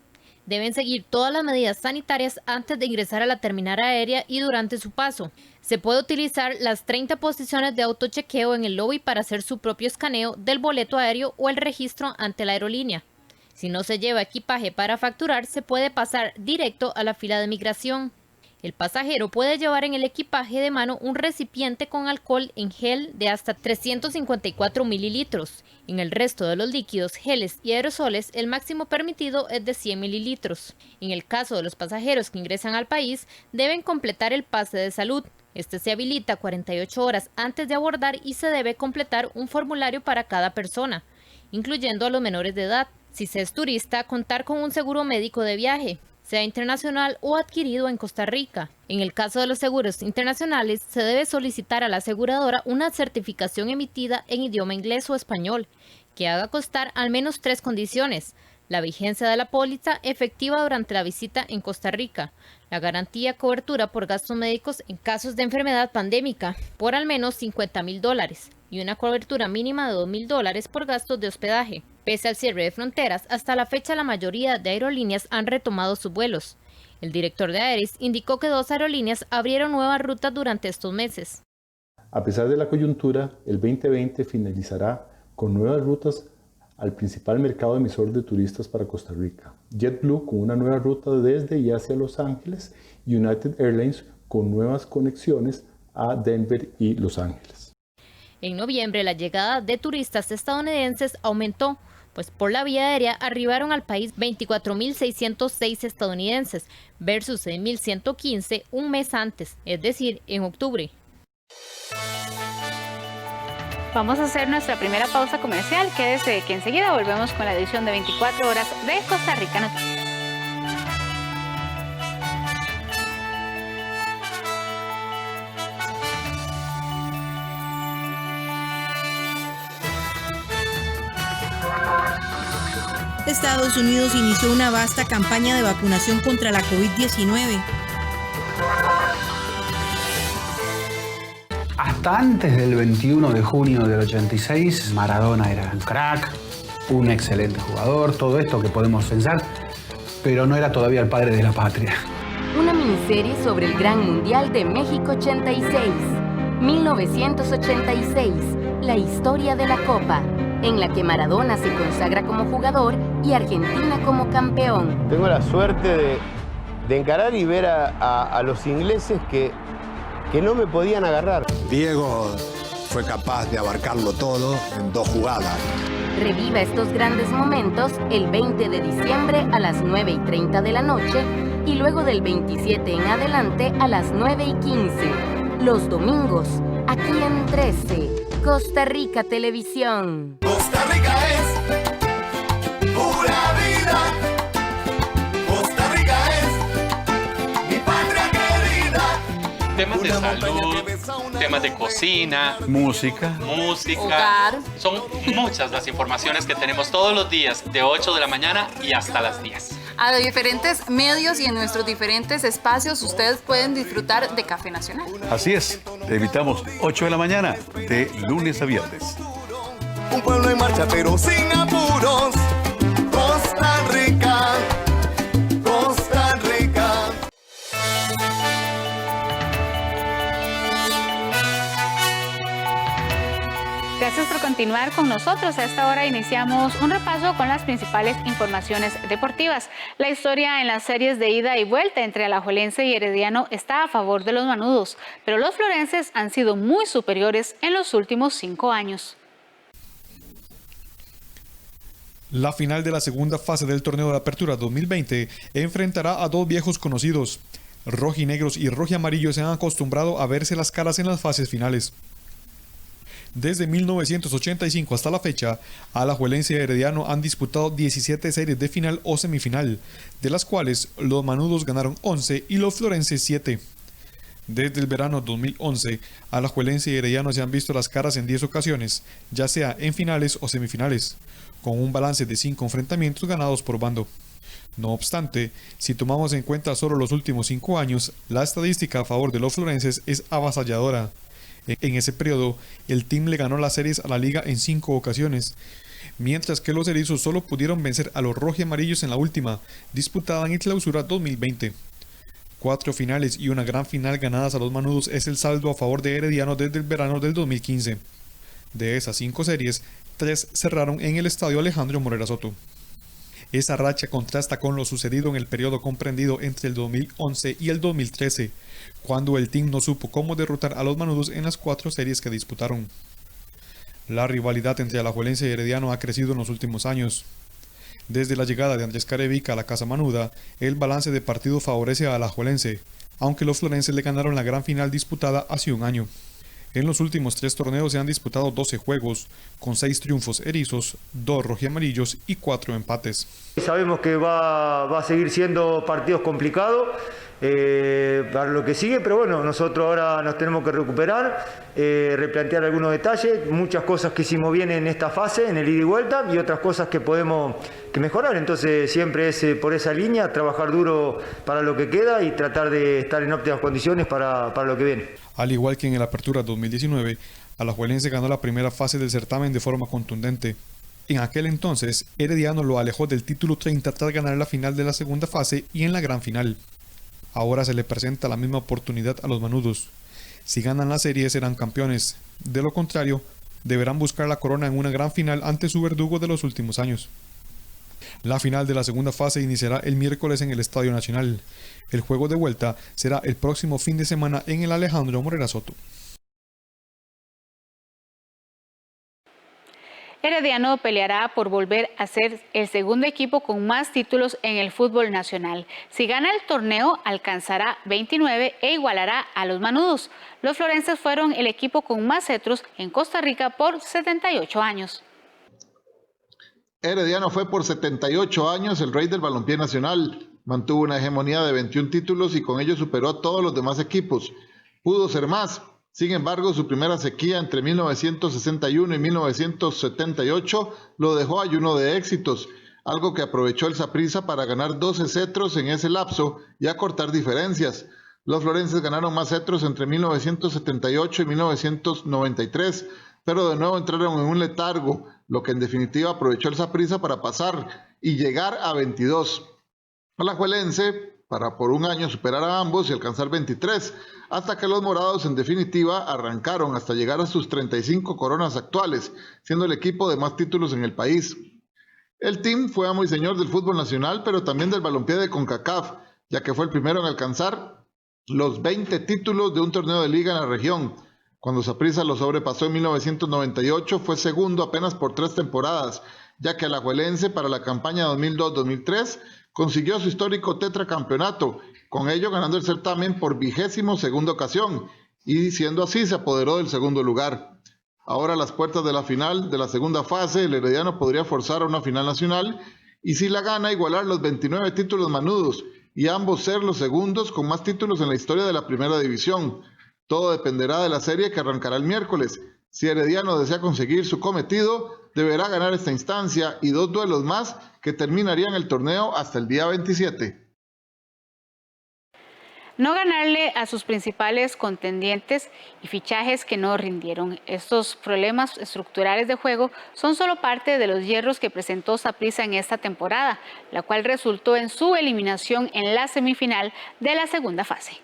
Deben seguir todas las medidas sanitarias antes de ingresar a la terminal aérea y durante su paso. Se puede utilizar las 30 posiciones de autochequeo en el lobby para hacer su propio escaneo del boleto aéreo o el registro ante la aerolínea. Si no se lleva equipaje para facturar, se puede pasar directo a la fila de migración. El pasajero puede llevar en el equipaje de mano un recipiente con alcohol en gel de hasta 354 mililitros. En el resto de los líquidos, geles y aerosoles, el máximo permitido es de 100 mililitros. En el caso de los pasajeros que ingresan al país, deben completar el pase de salud. Este se habilita 48 horas antes de abordar y se debe completar un formulario para cada persona, incluyendo a los menores de edad. Si se es turista, contar con un seguro médico de viaje, sea internacional o adquirido en Costa Rica. En el caso de los seguros internacionales, se debe solicitar a la aseguradora una certificación emitida en idioma inglés o español, que haga constar al menos 3 condiciones: la vigencia de la póliza efectiva durante la visita en Costa Rica, la garantía cobertura por gastos médicos en casos de enfermedad pandémica por al menos $50,000 y una cobertura mínima de $2,000 por gastos de hospedaje. Pese al cierre de fronteras, hasta la fecha la mayoría de aerolíneas han retomado sus vuelos. El director de Aeris indicó que 2 aerolíneas abrieron nuevas rutas durante estos meses. A pesar de la coyuntura, el 2020 finalizará con nuevas rutas al principal mercado emisor de turistas para Costa Rica. JetBlue con una nueva ruta desde y hacia Los Ángeles y United Airlines con nuevas conexiones a Denver y Los Ángeles. En noviembre, la llegada de turistas estadounidenses aumentó, pues por la vía aérea arribaron al país 24.606 estadounidenses versus 6.115 un mes antes, es decir, en octubre. Vamos a hacer nuestra primera pausa comercial. Quédese que enseguida volvemos con la edición de 24 horas de Costa Rica Noticias. Estados Unidos inició una vasta campaña de vacunación contra la COVID-19. Hasta antes del 21 de junio del 86, Maradona era un crack, un excelente jugador, todo esto que podemos pensar, pero no era todavía el padre de la patria. Una miniserie sobre el Gran Mundial de México 86, 1986, la historia de la Copa, en la que Maradona se consagra como jugador y Argentina como campeón. Tengo la suerte de encarar y ver a los ingleses que no me podían agarrar. Diego fue capaz de abarcarlo todo en 2 jugadas. Reviva estos grandes momentos el 20 de diciembre a las 9:30 de la noche y luego del 27 en adelante a las 9:15. Los domingos, aquí en 13, Costa Rica Televisión. Costa Rica es pura vida. Costa Rica es mi patria querida. Temas de salud, temas de cocina, música, hogar. Son muchas las informaciones que tenemos todos los días de 8 de la mañana y hasta las 10. A los diferentes medios y en nuestros diferentes espacios ustedes pueden disfrutar de Café Nacional. Así es, te invitamos 8 de la mañana de lunes a viernes. Un pueblo en marcha pero sin apuros. Costa Rica, Costa Rica. Gracias por continuar con nosotros. A esta hora iniciamos un repaso con las principales informaciones deportivas. La historia en las series de ida y vuelta entre Alajuelense y Herediano está a favor de los manudos, pero los florenses han sido muy superiores en los últimos 5 años. La final de la segunda fase del torneo de apertura 2020 enfrentará a 2 viejos conocidos. Rojinegros y rojiamarillos se han acostumbrado a verse las caras en las fases finales. Desde 1985 hasta la fecha, Alajuelense y Herediano han disputado 17 series de final o semifinal, de las cuales los manudos ganaron 11 y los florenses 7. Desde el verano 2011, Alajuelense y Herediano se han visto las caras en 10 ocasiones, ya sea en finales o semifinales, con un balance de 5 enfrentamientos ganados por bando. No obstante, si tomamos en cuenta solo los últimos 5 años, la estadística a favor de los florenses es avasalladora. En ese periodo, el team le ganó las series a la liga en 5 ocasiones, mientras que los erizos solo pudieron vencer a los rojiamarillos en la última, disputada en el Clausura 2020. 4 finales y una gran final ganadas a los manudos es el saldo a favor de Herediano desde el verano del 2015. De esas 5 series, 3 cerraron en el estadio Alejandro Morera Soto. Esa racha contrasta con lo sucedido en el periodo comprendido entre el 2011 y el 2013, cuando el team no supo cómo derrotar a los manudos en las 4 series que disputaron. La rivalidad entre Alajuelense y Herediano ha crecido en los últimos años. Desde la llegada de Andrés Carevica a la Casa Manuda, el balance de partido favorece a Alajuelense, aunque los florenses le ganaron la gran final disputada hace un año. En los últimos 3 torneos se han disputado 12 juegos, con 6 triunfos erizos, 2 rojiamarillos y 4 empates. Sabemos que va a seguir siendo partidos complicados para lo que sigue, pero bueno, nosotros ahora nos tenemos que recuperar, replantear algunos detalles, muchas cosas que hicimos bien en esta fase, en el ida y vuelta, y otras cosas que podemos mejorar. Entonces siempre es por esa línea, trabajar duro para lo que queda y tratar de estar en óptimas condiciones para lo que viene. Al igual que en el Apertura 2019, Alajuelense ganó la primera fase del certamen de forma contundente. En aquel entonces, Herediano lo alejó del título 30 tras ganar la final de la segunda fase y en la gran final. Ahora se le presenta la misma oportunidad a los manudos. Si ganan la serie serán campeones. De lo contrario, deberán buscar la corona en una gran final ante su verdugo de los últimos años. La final de la segunda fase iniciará el miércoles en el Estadio Nacional. El juego de vuelta será el próximo fin de semana en el Alejandro Morera Soto. Herediano peleará por volver a ser el segundo equipo con más títulos en el fútbol nacional. Si gana el torneo, alcanzará 29 e igualará a los Manudos. Los florenses fueron el equipo con más cetros en Costa Rica por 78 años. Herediano fue por 78 años el rey del balompié nacional. Mantuvo una hegemonía de 21 títulos y con ello superó a todos los demás equipos. Pudo ser más. Sin embargo, su primera sequía entre 1961 y 1978 lo dejó ayuno de éxitos, algo que aprovechó el Saprissa para ganar 12 cetros en ese lapso y acortar diferencias. Los florenses ganaron más cetros entre 1978 y 1993, pero de nuevo entraron en un letargo, lo que en definitiva aprovechó el Saprissa para pasar y llegar a 22. Alajuelense para por un año superar a ambos y alcanzar 23, hasta que los morados en definitiva arrancaron hasta llegar a sus 35 coronas actuales, siendo el equipo de más títulos en el país. El team fue amo y señor del fútbol nacional, pero también del balompié de CONCACAF, ya que fue el primero en alcanzar los 20 títulos de un torneo de liga en la región. Cuando Saprissa lo sobrepasó en 1998, fue segundo apenas por 3 temporadas, ya que Alajuelense para la campaña 2002-2003 consiguió su histórico tetracampeonato, con ello ganando el certamen por 22ª ocasión, y siendo así se apoderó del segundo lugar. Ahora a las puertas de la final de la segunda fase, el Herediano podría forzar a una final nacional, y si la gana igualar los 29 títulos manudos, y ambos ser los segundos con más títulos en la historia de la primera división. Todo dependerá de la serie que arrancará el miércoles. Si Herediano desea conseguir su cometido, deberá ganar esta instancia y 2 duelos más que terminarían el torneo hasta el día 27. No ganarle a sus principales contendientes y fichajes que no rindieron. Estos problemas estructurales de juego son solo parte de los hierros que presentó Saprissa en esta temporada, la cual resultó en su eliminación en la semifinal de la segunda fase.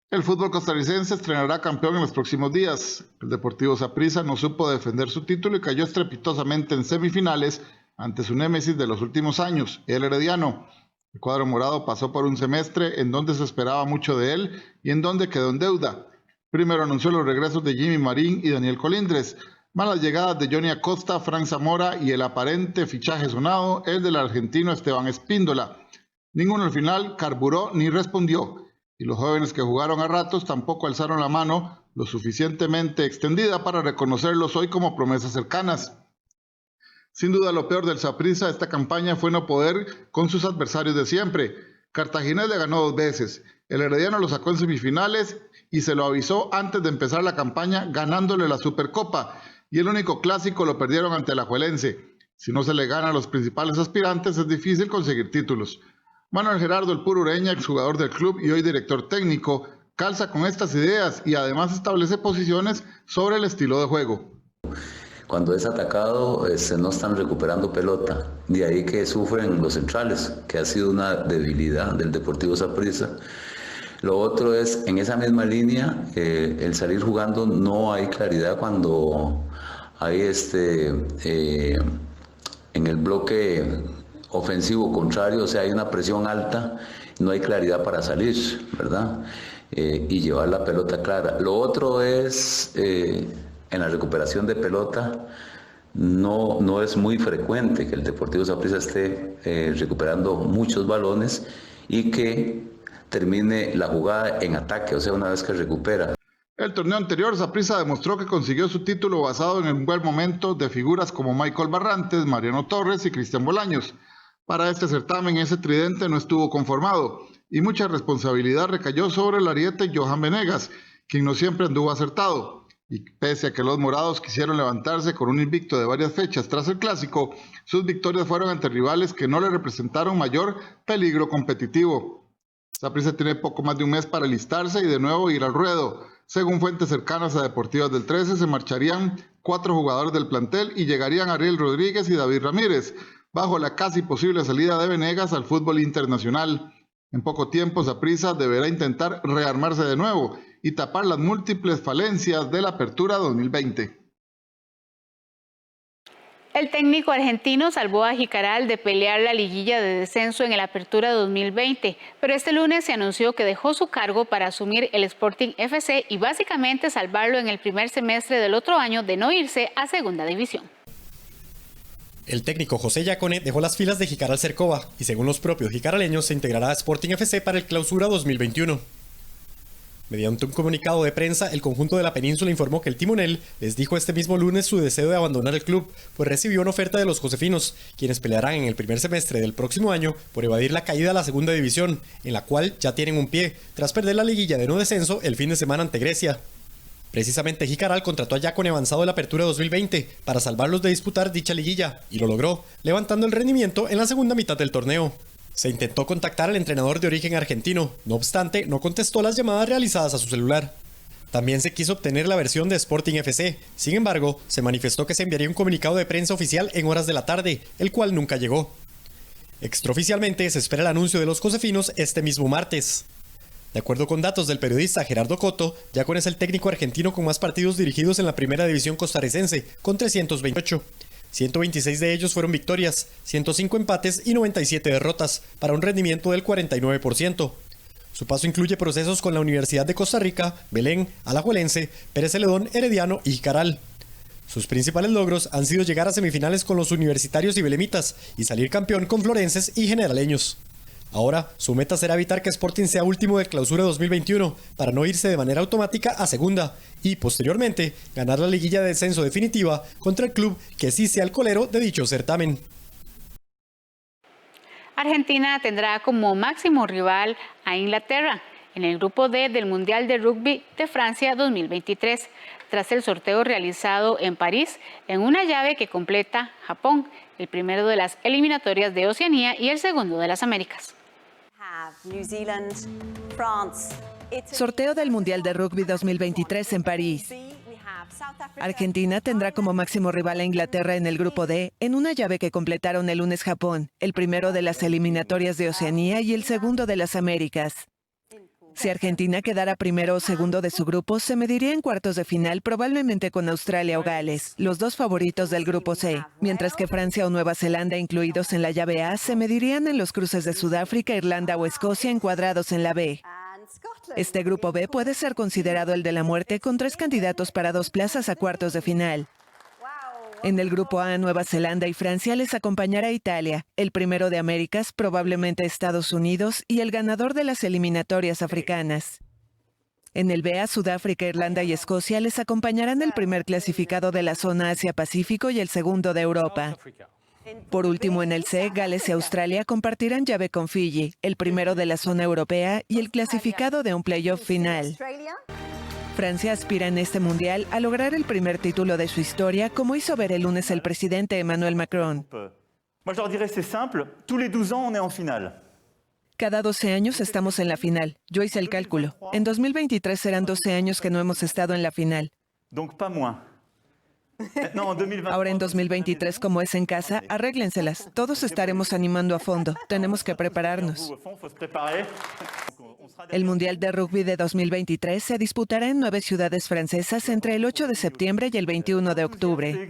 El fútbol costarricense estrenará campeón en los próximos días. El Deportivo Saprissa no supo defender su título y cayó estrepitosamente en semifinales ante su némesis de los últimos años, el Herediano. El cuadro morado pasó por un semestre en donde se esperaba mucho de él y en donde quedó en deuda. Primero anunció los regresos de Jimmy Marín y Daniel Colindres, más las llegadas de Johnny Acosta, Frank Zamora y el aparente fichaje sonado, el del argentino Esteban Espíndola. Ninguno al final carburó ni respondió, y los jóvenes que jugaron a ratos tampoco alzaron la mano lo suficientemente extendida para reconocerlos hoy como promesas cercanas. Sin duda lo peor del Saprissa esta campaña fue no poder con sus adversarios de siempre. Cartaginés le ganó 2 veces, el Herediano lo sacó en semifinales y se lo avisó antes de empezar la campaña ganándole la Supercopa, y el único clásico lo perdieron ante el Alajuelense. Si no se le gana a los principales aspirantes es difícil conseguir títulos. Manuel Gerardo El Puro Ureña, exjugador del club y hoy director técnico, calza con estas ideas y además establece posiciones sobre el estilo de juego. Cuando es atacado no están recuperando pelota, de ahí que sufren los centrales, que ha sido una debilidad del Deportivo Saprissa. Lo otro es, en esa misma línea, el salir jugando no hay claridad cuando hay en el bloque ofensivo contrario, o sea, hay una presión alta, no hay claridad para salir, ¿verdad? Y llevar la pelota clara. Lo otro es, en la recuperación de pelota, no es muy frecuente que el Deportivo Saprissa esté recuperando muchos balones y que termine la jugada en ataque, o sea, una vez que recupera. El torneo anterior, Saprissa demostró que consiguió su título basado en el buen momento de figuras como Michael Barrantes, Mariano Torres y Cristian Bolaños. Para este certamen, ese tridente no estuvo conformado y mucha responsabilidad recayó sobre el ariete Johan Venegas, quien no siempre anduvo acertado. Y pese a que los morados quisieron levantarse con un invicto de varias fechas tras el clásico, sus victorias fueron ante rivales que no le representaron mayor peligro competitivo. Saprissa tiene poco más de un mes para alistarse y de nuevo ir al ruedo. Según fuentes cercanas a Deportivas del 13, se marcharían 4 jugadores del plantel y llegarían Ariel Rodríguez y David Ramírez, bajo la casi posible salida de Venegas al fútbol internacional. En poco tiempo, Saprissa deberá intentar rearmarse de nuevo y tapar las múltiples falencias de la Apertura 2020. El técnico argentino salvó a Jicaral de pelear la liguilla de descenso en el Apertura 2020, pero este lunes se anunció que dejó su cargo para asumir el Sporting FC y básicamente salvarlo en el primer semestre del otro año de no irse a Segunda División. El técnico José Yacone dejó las filas de Jicaral Cercova y según los propios jicaraleños se integrará a Sporting FC para el Clausura 2021. Mediante un comunicado de prensa, el conjunto de la península informó que el timonel les dijo este mismo lunes su deseo de abandonar el club, pues recibió una oferta de los josefinos, quienes pelearán en el primer semestre del próximo año por evadir la caída a la Segunda División, en la cual ya tienen un pie, tras perder la liguilla de no descenso el fin de semana ante Grecia. Precisamente Jicaral contrató a Yacone avanzado de la Apertura 2020 para salvarlos de disputar dicha liguilla, y lo logró, levantando el rendimiento en la segunda mitad del torneo. Se intentó contactar al entrenador de origen argentino, no obstante, no contestó las llamadas realizadas a su celular. También se quiso obtener la versión de Sporting FC, sin embargo, se manifestó que se enviaría un comunicado de prensa oficial en horas de la tarde, el cual nunca llegó. Extraoficialmente se espera el anuncio de los josefinos este mismo martes. De acuerdo con datos del periodista Gerardo Coto, Yacone es el técnico argentino con más partidos dirigidos en la primera división costarricense, con 328. 126 de ellos fueron victorias, 105 empates y 97 derrotas, para un rendimiento del 49%. Su paso incluye procesos con la Universidad de Costa Rica, Belén, Alajuelense, Pérez Celedón, Herediano y Jicaral. Sus principales logros han sido llegar a semifinales con los universitarios y belemitas y salir campeón con florenses y generaleños. Ahora, su meta será evitar que Sporting sea último de Clausura 2021 para no irse de manera automática a Segunda y, posteriormente, ganar la liguilla de descenso definitiva contra el club que sí sea el colero de dicho certamen. Argentina tendrá como máximo rival a Inglaterra en el grupo D del Mundial de Rugby de Francia 2023, tras el sorteo realizado en París en una llave que completa Japón, el primero de las eliminatorias de Oceanía y el segundo de las Américas. Sorteo del Mundial de Rugby 2023 en París. Argentina tendrá como máximo rival a Inglaterra en el grupo D, en una llave que completaron el lunes Japón, el primero de las eliminatorias de Oceanía y el segundo de las Américas. Si Argentina quedara primero o segundo de su grupo, se mediría en cuartos de final probablemente con Australia o Gales, los dos favoritos del grupo C, mientras que Francia o Nueva Zelanda, incluidos en la llave A, se medirían en los cruces de Sudáfrica, Irlanda o Escocia encuadrados en la B. Este grupo B puede ser considerado el de la muerte con 3 candidatos para 2 plazas a cuartos de final. En el grupo A, Nueva Zelanda y Francia les acompañará Italia, el primero de Américas, probablemente Estados Unidos, y el ganador de las eliminatorias africanas. En el B, A, Sudáfrica, Irlanda y Escocia les acompañarán el primer clasificado de la zona Asia-Pacífico y el segundo de Europa. Por último, en el C, Gales y Australia compartirán llave con Fiji, el primero de la zona europea y el clasificado de un playoff final. Francia aspira en este mundial a lograr el primer título de su historia, como hizo ver el lunes el presidente Emmanuel Macron. Cada 12 años estamos en la final. Yo hice el cálculo. En 2023 serán 12 años que no hemos estado en la final. Ahora en 2023, como es en casa, arréglenselas. Todos estaremos animando a fondo. Tenemos que prepararnos. El Mundial de Rugby de 2023 se disputará en 9 ciudades francesas entre el 8 de septiembre y el 21 de octubre.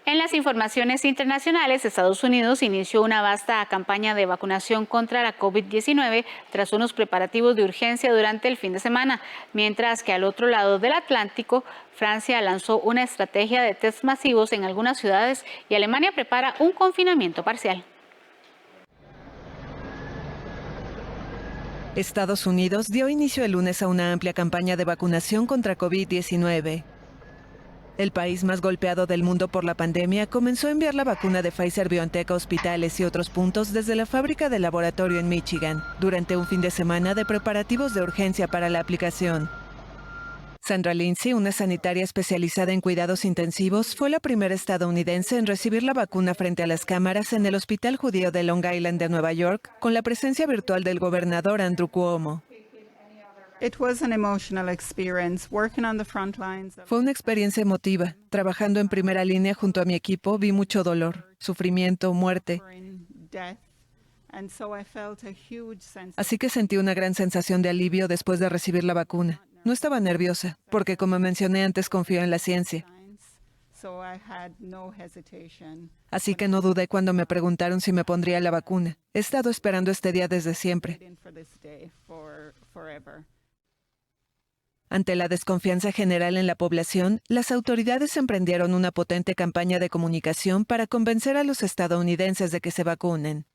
En las informaciones internacionales, Estados Unidos inició una vasta campaña de vacunación contra la COVID-19 tras unos preparativos de urgencia durante el fin de semana, mientras que al otro lado del Atlántico, Francia lanzó una estrategia de test masivos en algunas ciudades y Alemania prepara un confinamiento parcial. Estados Unidos dio inicio el lunes a una amplia campaña de vacunación contra COVID-19. El país más golpeado del mundo por la pandemia comenzó a enviar la vacuna de Pfizer-BioNTech a hospitales y otros puntos desde la fábrica de laboratorio en Michigan, durante un fin de semana de preparativos de urgencia para la aplicación. Sandra Lindsay, una sanitaria especializada en cuidados intensivos, fue la primera estadounidense en recibir la vacuna frente a las cámaras en el Hospital Judío de Long Island de Nueva York, con la presencia virtual del gobernador Andrew Cuomo. Fue una experiencia emotiva. Trabajando en primera línea junto a mi equipo, vi mucho dolor, sufrimiento, muerte. Así que sentí una gran sensación de alivio después de recibir la vacuna. No estaba nerviosa, porque como mencioné antes, confío en la ciencia. Así que no dudé cuando me preguntaron si me pondría la vacuna. He estado esperando este día desde siempre. Ante la desconfianza general en la población, las autoridades emprendieron una potente campaña de comunicación para convencer a los estadounidenses de que se vacunen.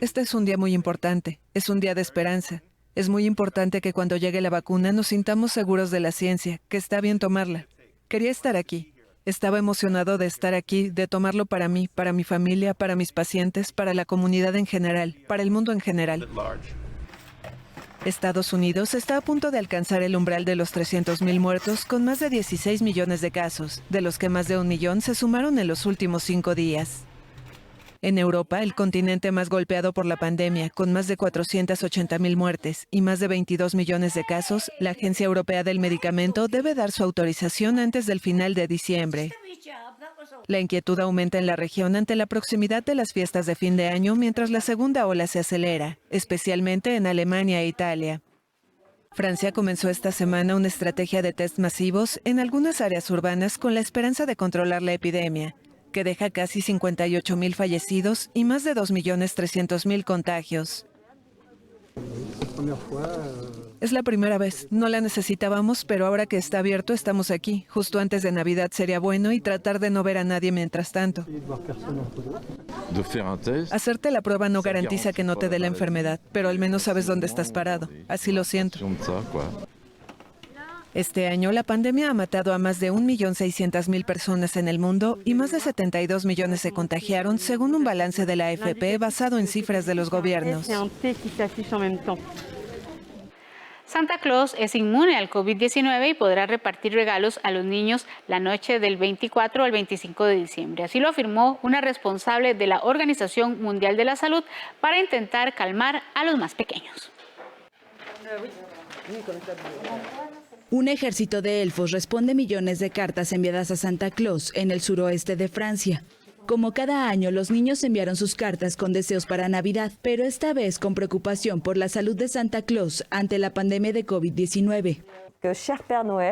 Este es un día muy importante, es un día de esperanza. Es muy importante que cuando llegue la vacuna nos sintamos seguros de la ciencia, que está bien tomarla. Quería estar aquí. Estaba emocionado de estar aquí, de tomarlo para mí, para mi familia, para mis pacientes, para la comunidad en general, para el mundo en general. Estados Unidos está a punto de alcanzar el umbral de los 300,000 muertos con más de 16 millones de casos, de los que más de 1 millón se sumaron en los últimos 5 días. En Europa, el continente más golpeado por la pandemia, con más de 480,000 muertes y más de 22 millones de casos, la Agencia Europea del Medicamento debe dar su autorización antes del final de diciembre. La inquietud aumenta en la región ante la proximidad de las fiestas de fin de año mientras la segunda ola se acelera, especialmente en Alemania e Italia. Francia comenzó esta semana una estrategia de test masivos en algunas áreas urbanas con la esperanza de controlar la epidemia, que deja casi 58,000 fallecidos y más de 2,300,000 contagios. Es la primera vez, no la necesitábamos, pero ahora que está abierto estamos aquí. Justo antes de Navidad sería bueno y tratar de no ver a nadie mientras tanto. Hacerte la prueba no garantiza que no te dé la enfermedad, pero al menos sabes dónde estás parado. Así lo siento. Este año, la pandemia ha matado a más de 1,600,000 personas en el mundo y más de 72 millones se contagiaron, según un balance de la AFP basado en cifras de los gobiernos. Santa Claus es inmune al COVID-19 y podrá repartir regalos a los niños la noche del 24 al 25 de diciembre. Así lo afirmó una responsable de la Organización Mundial de la Salud para intentar calmar a los más pequeños. Un ejército de elfos responde millones de cartas enviadas a Santa Claus en el suroeste de Francia. Como cada año, los niños enviaron sus cartas con deseos para Navidad, pero esta vez con preocupación por la salud de Santa Claus ante la pandemia de COVID-19.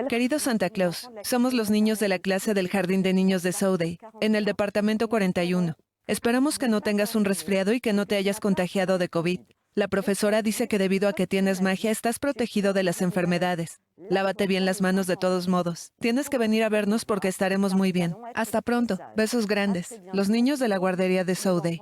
Querido Santa Claus, somos los niños de la clase del Jardín de Niños de Souday, en el departamento 41. Esperamos que no tengas un resfriado y que no te hayas contagiado de COVID. La profesora dice que debido a que tienes magia, estás protegido de las enfermedades. Lávate bien las manos de todos modos. Tienes que venir a vernos porque estaremos muy bien. Hasta pronto. Besos grandes. Los niños de la guardería de Souday.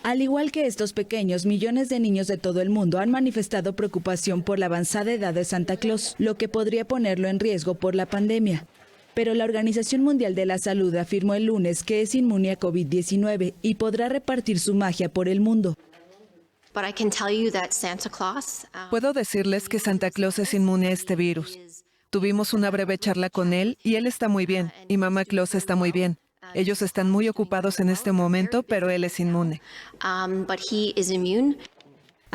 Al igual que estos pequeños, millones de niños de todo el mundo han manifestado preocupación por la avanzada edad de Santa Claus, lo que podría ponerlo en riesgo por la pandemia. Pero la Organización Mundial de la Salud afirmó el lunes que es inmune a COVID-19 y podrá repartir su magia por el mundo. Puedo decirles que Santa Claus es inmune a este virus. Tuvimos una breve charla con él y él está muy bien, y Mamá Claus está muy bien. Ellos están muy ocupados en este momento, pero él es inmune.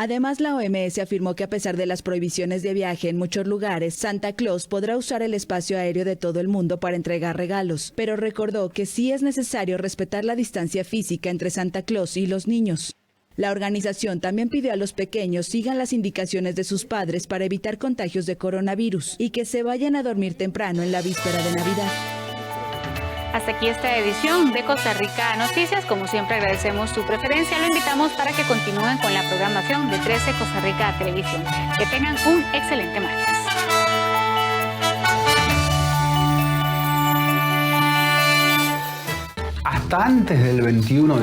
Además, la OMS afirmó que a pesar de las prohibiciones de viaje en muchos lugares, Santa Claus podrá usar el espacio aéreo de todo el mundo para entregar regalos, pero recordó que sí es necesario respetar la distancia física entre Santa Claus y los niños. La organización también pidió a los pequeños sigan las indicaciones de sus padres para evitar contagios de coronavirus y que se vayan a dormir temprano en la víspera de Navidad. Hasta aquí esta edición de Costa Rica Noticias. Como siempre agradecemos su preferencia. Lo invitamos para que continúen con la programación de 13 Costa Rica Televisión. Que tengan un excelente martes. Hasta antes del 21 de